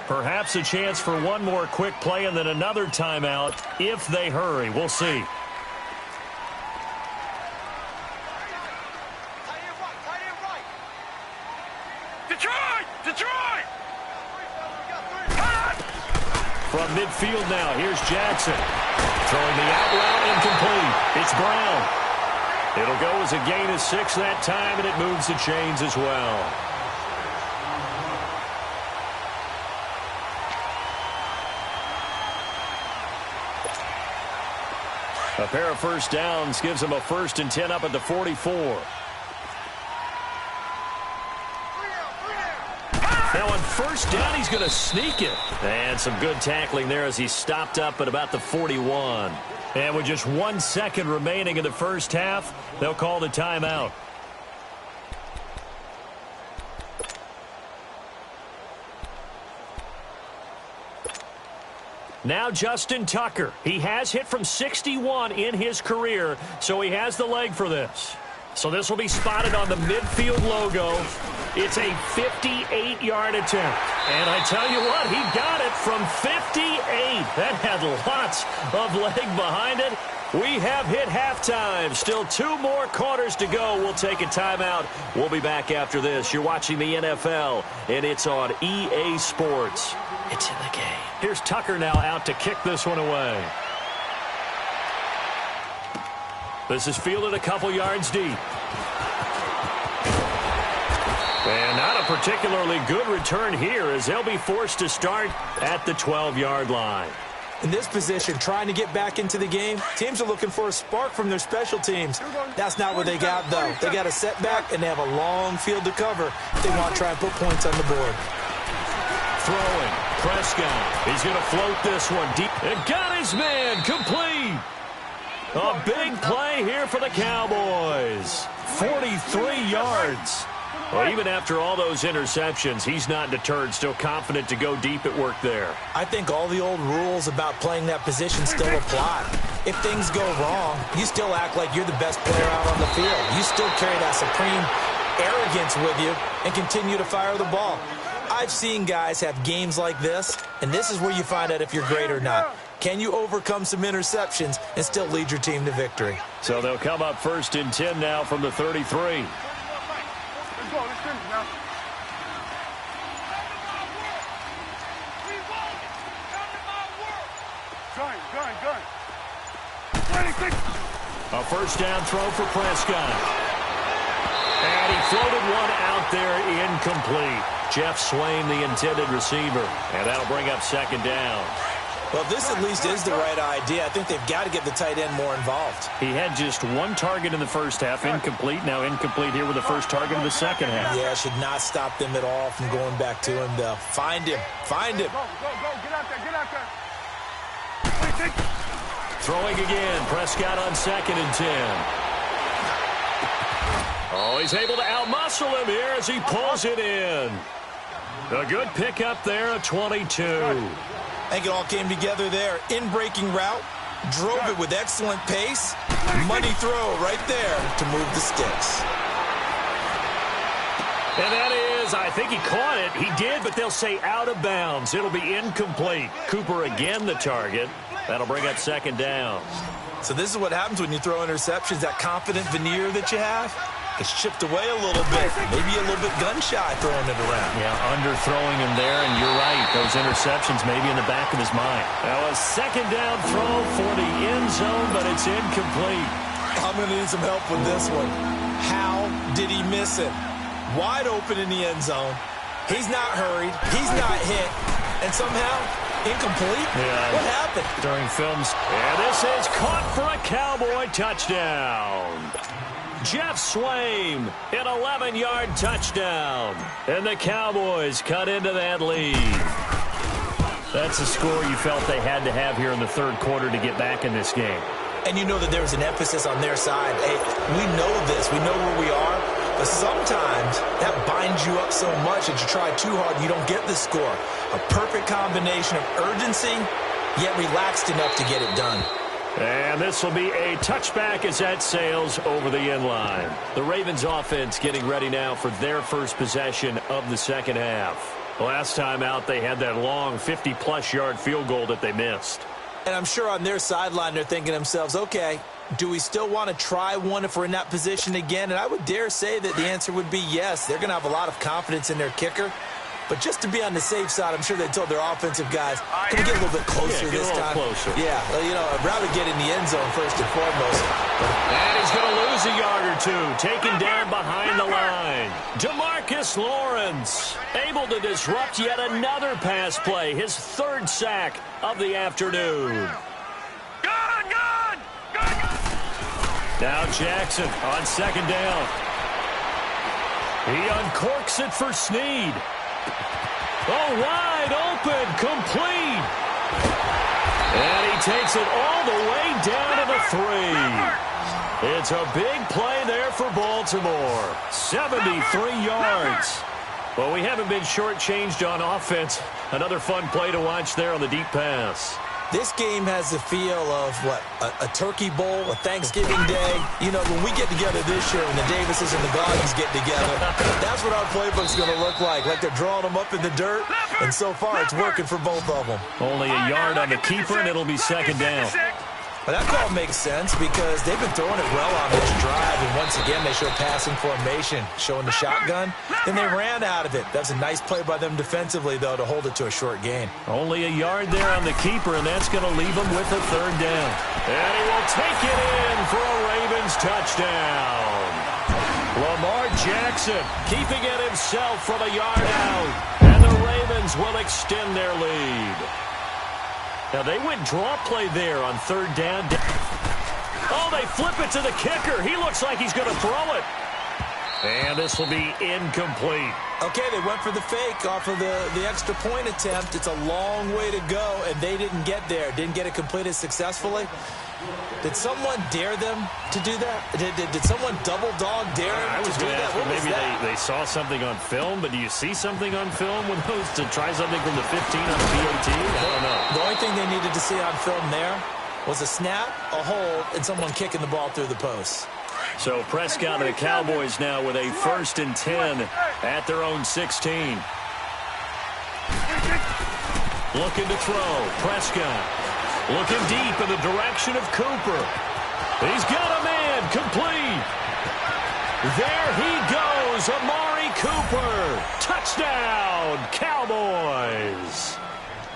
Perhaps a chance for one more quick play and then another timeout if they hurry. We'll see. Detroit! From midfield now, here's Jackson. Throwing the out route, incomplete. It's Brown. It'll go as a gain of 6 that time, and it moves the chains as well. A pair of first downs gives him a 1st and 10 up at the 44. Now on first down, he's going to sneak it. And some good tackling there as he stopped up at about the 41. And with just 1 second remaining in the first half, they'll call the timeout. Now Justin Tucker. He has hit from 61 in his career, so he has the leg for this. So this will be spotted on the midfield logo. It's a 58-yard attempt. And I tell you what, he got it from 58. That had lots of leg behind it. We have hit halftime. Still 2 more quarters to go. We'll take a timeout. We'll be back after this. You're watching the NFL, and it's on EA Sports. It's in the game. Here's Tucker now out to kick this one away. This is fielded a couple yards deep. And not a particularly good return here as they'll be forced to start at the 12-yard line. In this position, trying to get back into the game, teams are looking for a spark from their special teams. That's not what they got, though. They got a setback, and they have a long field to cover if they want to try and put points on the board. Throwing. Prescott. He's going to float this one deep. And got his man complete. A big play here for the Cowboys. 43 yards. Well, even after all those interceptions, he's not deterred, still confident to go deep at work there. I think all the old rules about playing that position still apply. If things go wrong, you still act like you're the best player out on the field. You still carry that supreme arrogance with you and continue to fire the ball. I've seen guys have games like this, and this is where you find out if you're great or not. Can you overcome some interceptions and still lead your team to victory? So they'll come up 1st and 10 now from the 33. Let's finish now. Gun. 26. A first down throw for Prescott. And he floated one out there incomplete. Jeff Swain, the intended receiver. And that'll bring up 2nd down. Well, this at least is the right idea. I think they've got to get the tight end more involved. He had just 1 target in the first half, incomplete. Now incomplete here with the first target in the second half. Yeah, should not stop them at all from going back to him, though. Find him. Go. Get out there. Throwing again. Prescott on 2nd and 10. Oh, he's able to outmuscle him here as he pulls it in. A good pickup there, a 22. I think it all came together there. In-breaking route, drove it with excellent pace. Money throw right there to move the sticks. And that is, I think he caught it. He did, but they'll say out of bounds. It'll be incomplete. Cooper again the target. That'll bring up second down. So this is what happens when you throw interceptions. That confident veneer that you have gets chipped away a little bit. Maybe a little bit gun-shy throwing it around. Yeah, underthrowing him there, and you're right. Those interceptions maybe in the back of his mind. Now a second down throw for the end zone, but it's incomplete. I'm going to need some help with this one. How did he miss it? Wide open in the end zone. He's not hurried. He's not hit. And somehow, incomplete? Yeah. What happened? During films. And this is caught for a Cowboy touchdown. Jeff Swaim, an 11-yard touchdown. And the Cowboys cut into that lead. That's a score you felt they had to have here in the third quarter to get back in this game. And you know that there's an emphasis on their side. Hey, we know this. We know where we are. But sometimes that binds you up so much that you try too hard, you don't get the score. A perfect combination of urgency, yet relaxed enough to get it done. And this will be a touchback as that sails over the end line. The Ravens offense getting ready now for their first possession of the second half. Last time out, they had that long 50-plus yard field goal that they missed. And I'm sure on their sideline they're thinking to themselves, okay, do we still want to try one if we're in that position again? And I would dare say that the answer would be yes. They're going to have a lot of confidence in their kicker. But just to be on the safe side, I'm sure they told their offensive guys, can we get a little bit closer this time? Closer. Yeah, well, you know, I'd rather get in the end zone first and foremost. And he's going to lose a yard or two, taken down behind the line. DeMarcus Lawrence able to disrupt yet another pass play, his third sack of the afternoon. Gone! Now Jackson on second down. He uncorks it for Snead. Oh, wide open, complete. And he takes it all the way down to the 3. It's a big play there for Baltimore. 73 yards. Well, we haven't been shortchanged on offense. Another fun play to watch there on the deep pass. This game has the feel of, what, a turkey bowl, a Thanksgiving day. You know, when we get together this year, when the Davises and the Gardens get together, that's what our playbook's going to look like they're drawing them up in the dirt, and so far it's working for both of them. Only a yard on the keeper, and it'll be second down. But that call makes sense because they've been throwing it well on this drive, and once again they show passing formation, showing the shotgun. Then they ran out of it. That's a nice play by them defensively, though, to hold it to a short gain. Only a yard there on the keeper, and that's going to leave him with a third down. And he will take it in for a Ravens touchdown. Lamar Jackson keeping it himself from a yard out, and the Ravens will extend their lead. Now, they went draw play there on third down. Oh, they flip it to the kicker. He looks like he's going to throw it. And this will be incomplete. Okay, they went for the fake off of the extra point attempt. It's a long way to go, and they didn't get there. Didn't get it completed successfully. Did someone dare them to do that? Did someone double dog dare them to do that? Maybe they saw something on film, but do you see something on film when those to try something from the 15 on the PAT? I don't know. The only thing they needed to see on film there was a snap, a hold, and someone kicking the ball through the post. So Prescott and the Cowboys now with a 1st and 10 at their own 16. Looking to throw. Prescott. Looking deep in the direction of Cooper. He's got a man complete. There he goes, Amari Cooper. Touchdown, Cowboys.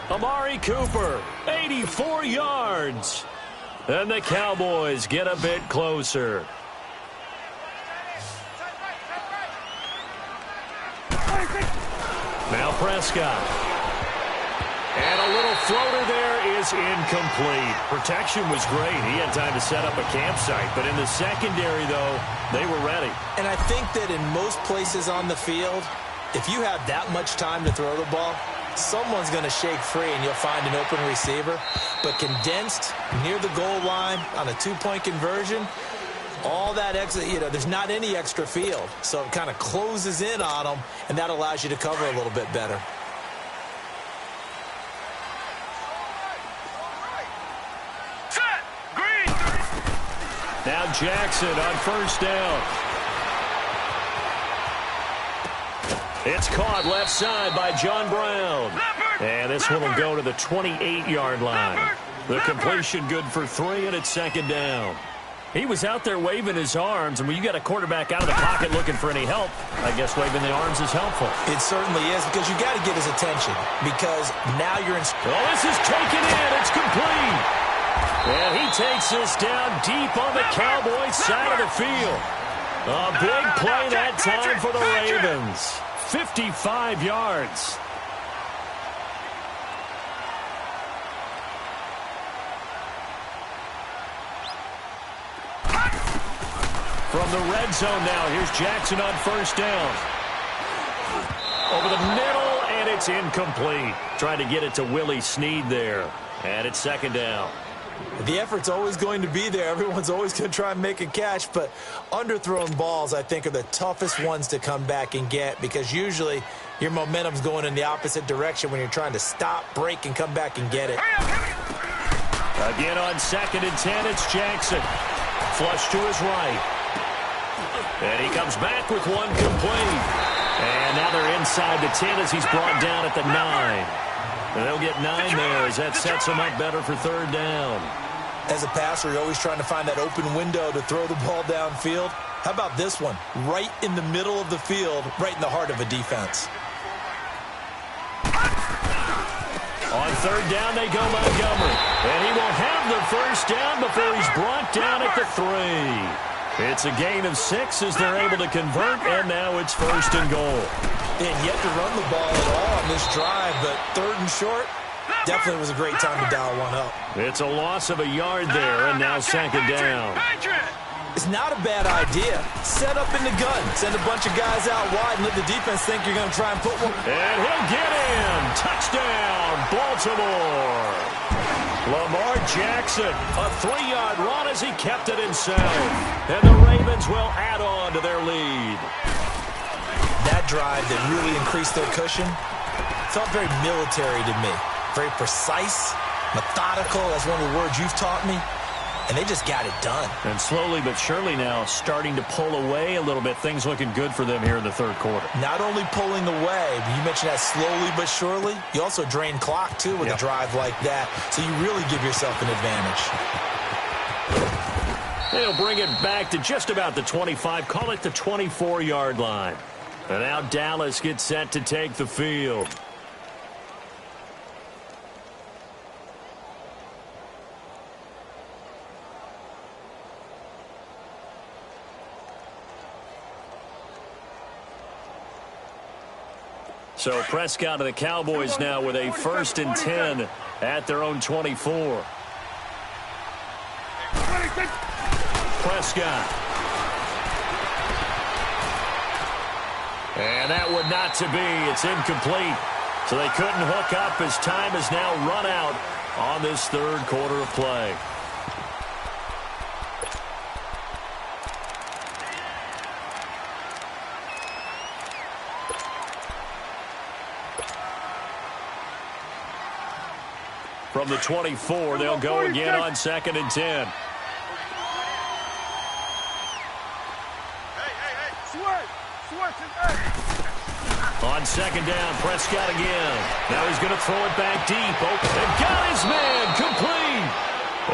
Amari Cooper, 84 yards. And the Cowboys get a bit closer. Now Prescott. And a little floater there is incomplete. Protection was great. He had time to set up a campsite. But in the secondary, though, they were ready. And I think that in most places on the field, if you have that much time to throw the ball, someone's going to shake free and you'll find an open receiver. But condensed near the goal line on a two-point conversion, all that extra, there's not any extra field. So it kind of closes in on them, and that allows you to cover a little bit better. Now Jackson on first down. It's caught left side by John Brown. And this one will go to the 28-yard line. The completion good for 3, and it's second down. He was out there waving his arms, and when you got a quarterback out of the pocket looking for any help, I guess waving the arms is helpful. It certainly is, because you got to get his attention, because now you're in... Well, this is taken in. It's complete. And he takes this down deep on the Cowboys' side of the field. A big play that time for the Ravens. 55 yards. From the red zone now, here's Jackson on first down. Over the middle, and it's incomplete. Trying to get it to Willie Snead there. And it's second down. The effort's always going to be there. Everyone's always going to try and make a catch, but underthrown balls, I think, are the toughest ones to come back and get, because usually your momentum's going in the opposite direction when you're trying to stop, break, and come back and get it. Again on 2nd and 10, it's Jackson. Flush to his right. And he comes back with one complete. And now they're inside the 10 as he's brought down at the 9. And they'll get 9 there as that sets him up better for third down. As a passer, you're always trying to find that open window to throw the ball downfield. How about this one? Right in the middle of the field, right in the heart of a defense. On third down, they go Montgomery. And he will have the first down before he's brought down at the 3. It's a gain of 6 as they're able to convert, and now it's first and goal. And yet to run the ball at all on this drive, but third and short, definitely was a great time to dial one up. It's a loss of a yard there, and now second down. It's not a bad idea. Set up in the gun. Send a bunch of guys out wide and let the defense think you're going to try and put one. And he'll get in. Touchdown, Baltimore. Lamar Jackson, a 3-yard run as he kept it himself. And the Ravens will add on to their lead. That drive that really increased their cushion felt very military to me. Very precise, methodical. That's one of the words you've taught me. And they just got it done. And slowly but surely now starting to pull away a little bit. Things looking good for them here in the third quarter. Not only pulling away, but you mentioned that slowly but surely. You also drain clock, too, with a drive like that. So you really give yourself an advantage. They'll bring it back to just about the 25. Call it the 24-yard line. And now Dallas gets set to take the field. So Prescott and the Cowboys now with a 1st and 10 at their own 24. Prescott. And that would not to be. It's incomplete. So they couldn't hook up as time has now run out on this third quarter of play. From the 24, they'll go again on 2nd and 10. On 2nd down, Prescott again. Now he's going to throw it back deep. And got his man complete.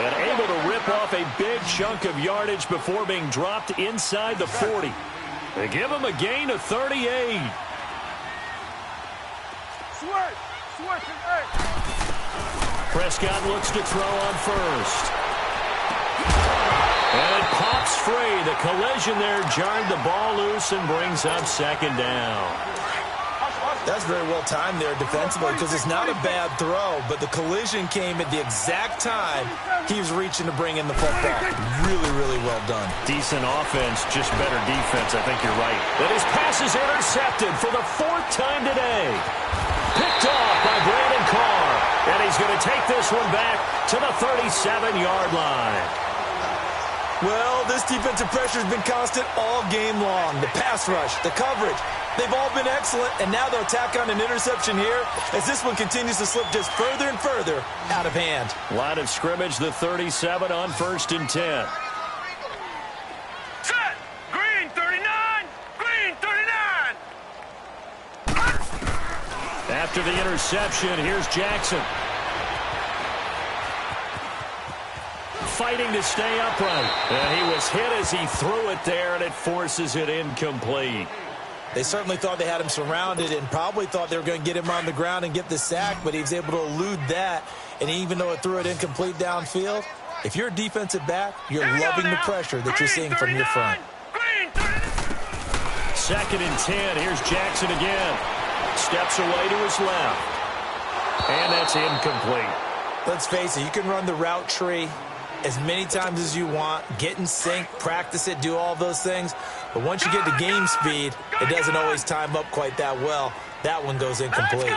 And able to rip off a big chunk of yardage before being dropped inside the 40. They give him a gain of 38. Prescott looks to throw on first. And it pops free. The collision there jarred the ball loose and brings up 2nd down. That's very well timed there defensively, because it's not a bad throw, but the collision came at the exact time he was reaching to bring in the football. Really, really well done. Decent offense, just better defense. I think you're right. But his pass is intercepted for the 4th time today. Picked off by Brandon Carr. And he's going to take this one back to the 37-yard line. Well, this defensive pressure has been constant all game long. The pass rush, the coverage, they've all been excellent, and now they'll tack on an interception here as this one continues to slip just further and further out of hand. Line of scrimmage, the 37 on 1st and 10. Set! Green 39! Green 39! After the interception, here's Jackson. Fighting to stay upright. And he was hit as he threw it there, and it forces it incomplete. They certainly thought they had him surrounded and probably thought they were going to get him on the ground and get the sack, but he was able to elude that. And even though it threw it incomplete downfield, if you're a defensive back, you're loving the pressure that you're seeing from your front. 2nd and 10. Here's Jackson again. Steps away to his left. And that's incomplete. Let's face it, you can run the route tree as many times as you want, get in sync, practice it, do all those things. But once you get to game speed, it doesn't always time up quite that well. That one goes incomplete.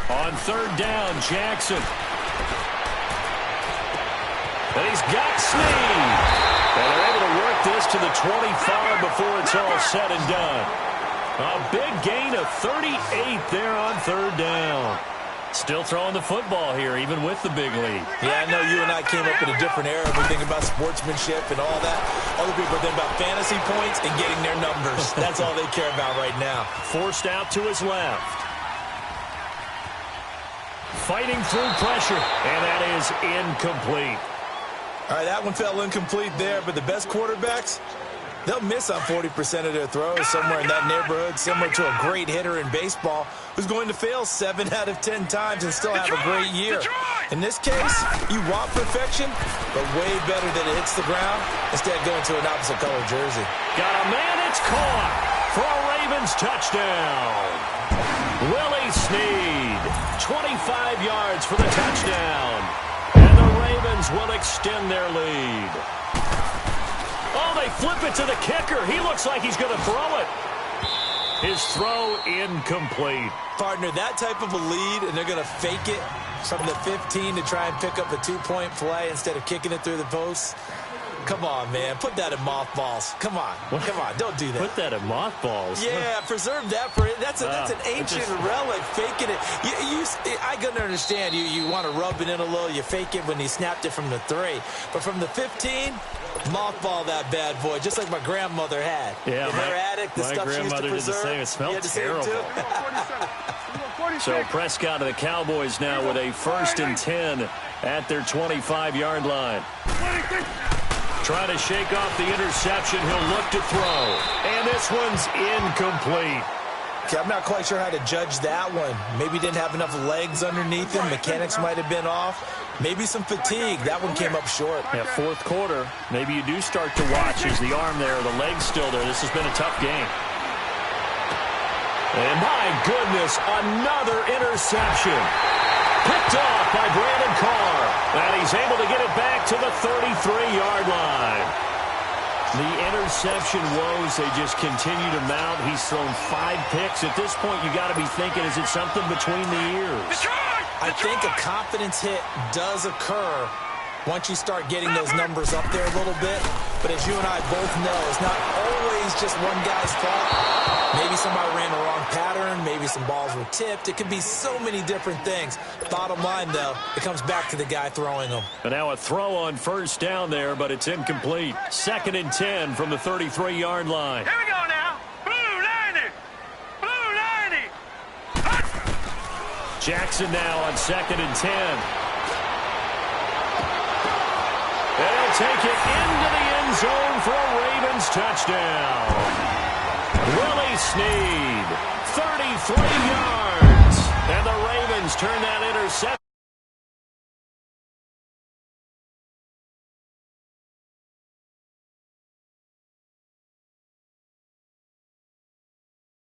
On 3rd down, Jackson. And he's got Snead. And they're able to work this to the 25 before it's all said and done. A big gain of 38 there on 3rd down. Still throwing the football here, even with the big lead. Yeah, I know you and I came up in a different era. We think about sportsmanship and all that. Other people think about fantasy points and getting their numbers. That's all they care about right now. Forced out to his left. Fighting through pressure, and that is incomplete. All right, that one fell incomplete there, but the best quarterbacks, they'll miss on 40% of their throws somewhere in that neighborhood, similar to a great hitter in baseball who's going to fail 7 out of 10 times and still have a great year. In this case, you want perfection, but way better that it hits the ground instead of going to an opposite color jersey. Got a man, it's caught for a Ravens touchdown. Willie Snead, 25 yards for the touchdown. And the Ravens will extend their lead. Oh, they flip it to the kicker. He looks like he's going to throw it. His throw incomplete. Partner, that type of a lead, and they're going to fake it from the 15 to try and pick up a 2-point play instead of kicking it through the posts. Come on, man. Put that in mothballs. Come on. Come on. Don't do that. Put that in mothballs? Yeah, preserve that for it. That's an ancient relic. Faking it. I can understand. You want to rub it in a little. You fake it when he snapped it from the 3. But from the 15, mothball that bad boy, just like my grandmother had. Yeah, in her attic, the stuff she used to preserve. Did the same. It smelled terrible. So Prescott and the Cowboys now with a 1st and 10 at their 25-yard line. Trying to shake off the interception. He'll look to throw. And this one's incomplete. Okay, I'm not quite sure how to judge that one. Maybe he didn't have enough legs underneath him. Mechanics might have been off. Maybe some fatigue. That one came up short. Yeah, 4th quarter. Maybe you do start to watch as the arm there, the leg's still there. This has been a tough game. And my goodness, another interception. Picked off by Brandon Carr. And he's able to get it back to the 33-yard line. The interception woes, they just continue to mount. He's thrown 5 picks. At this point, you got to be thinking, is it something between the ears? I think a confidence hit does occur once you start getting those numbers up there a little bit. But as you and I both know, it's not always just one guy's fault. Maybe somebody ran the wrong pattern. Maybe some balls were tipped. It could be so many different things. Bottom line, though, it comes back to the guy throwing them. And now a throw on 1st down there, but it's incomplete. 2nd and 10 from the 33-yard line. Here we go now. Blue 90. Blue 90. Jackson now on 2nd and 10. And he'll take it into the end zone for a Ravens touchdown. Willie Snead, 33 yards. And the Ravens turn that interception.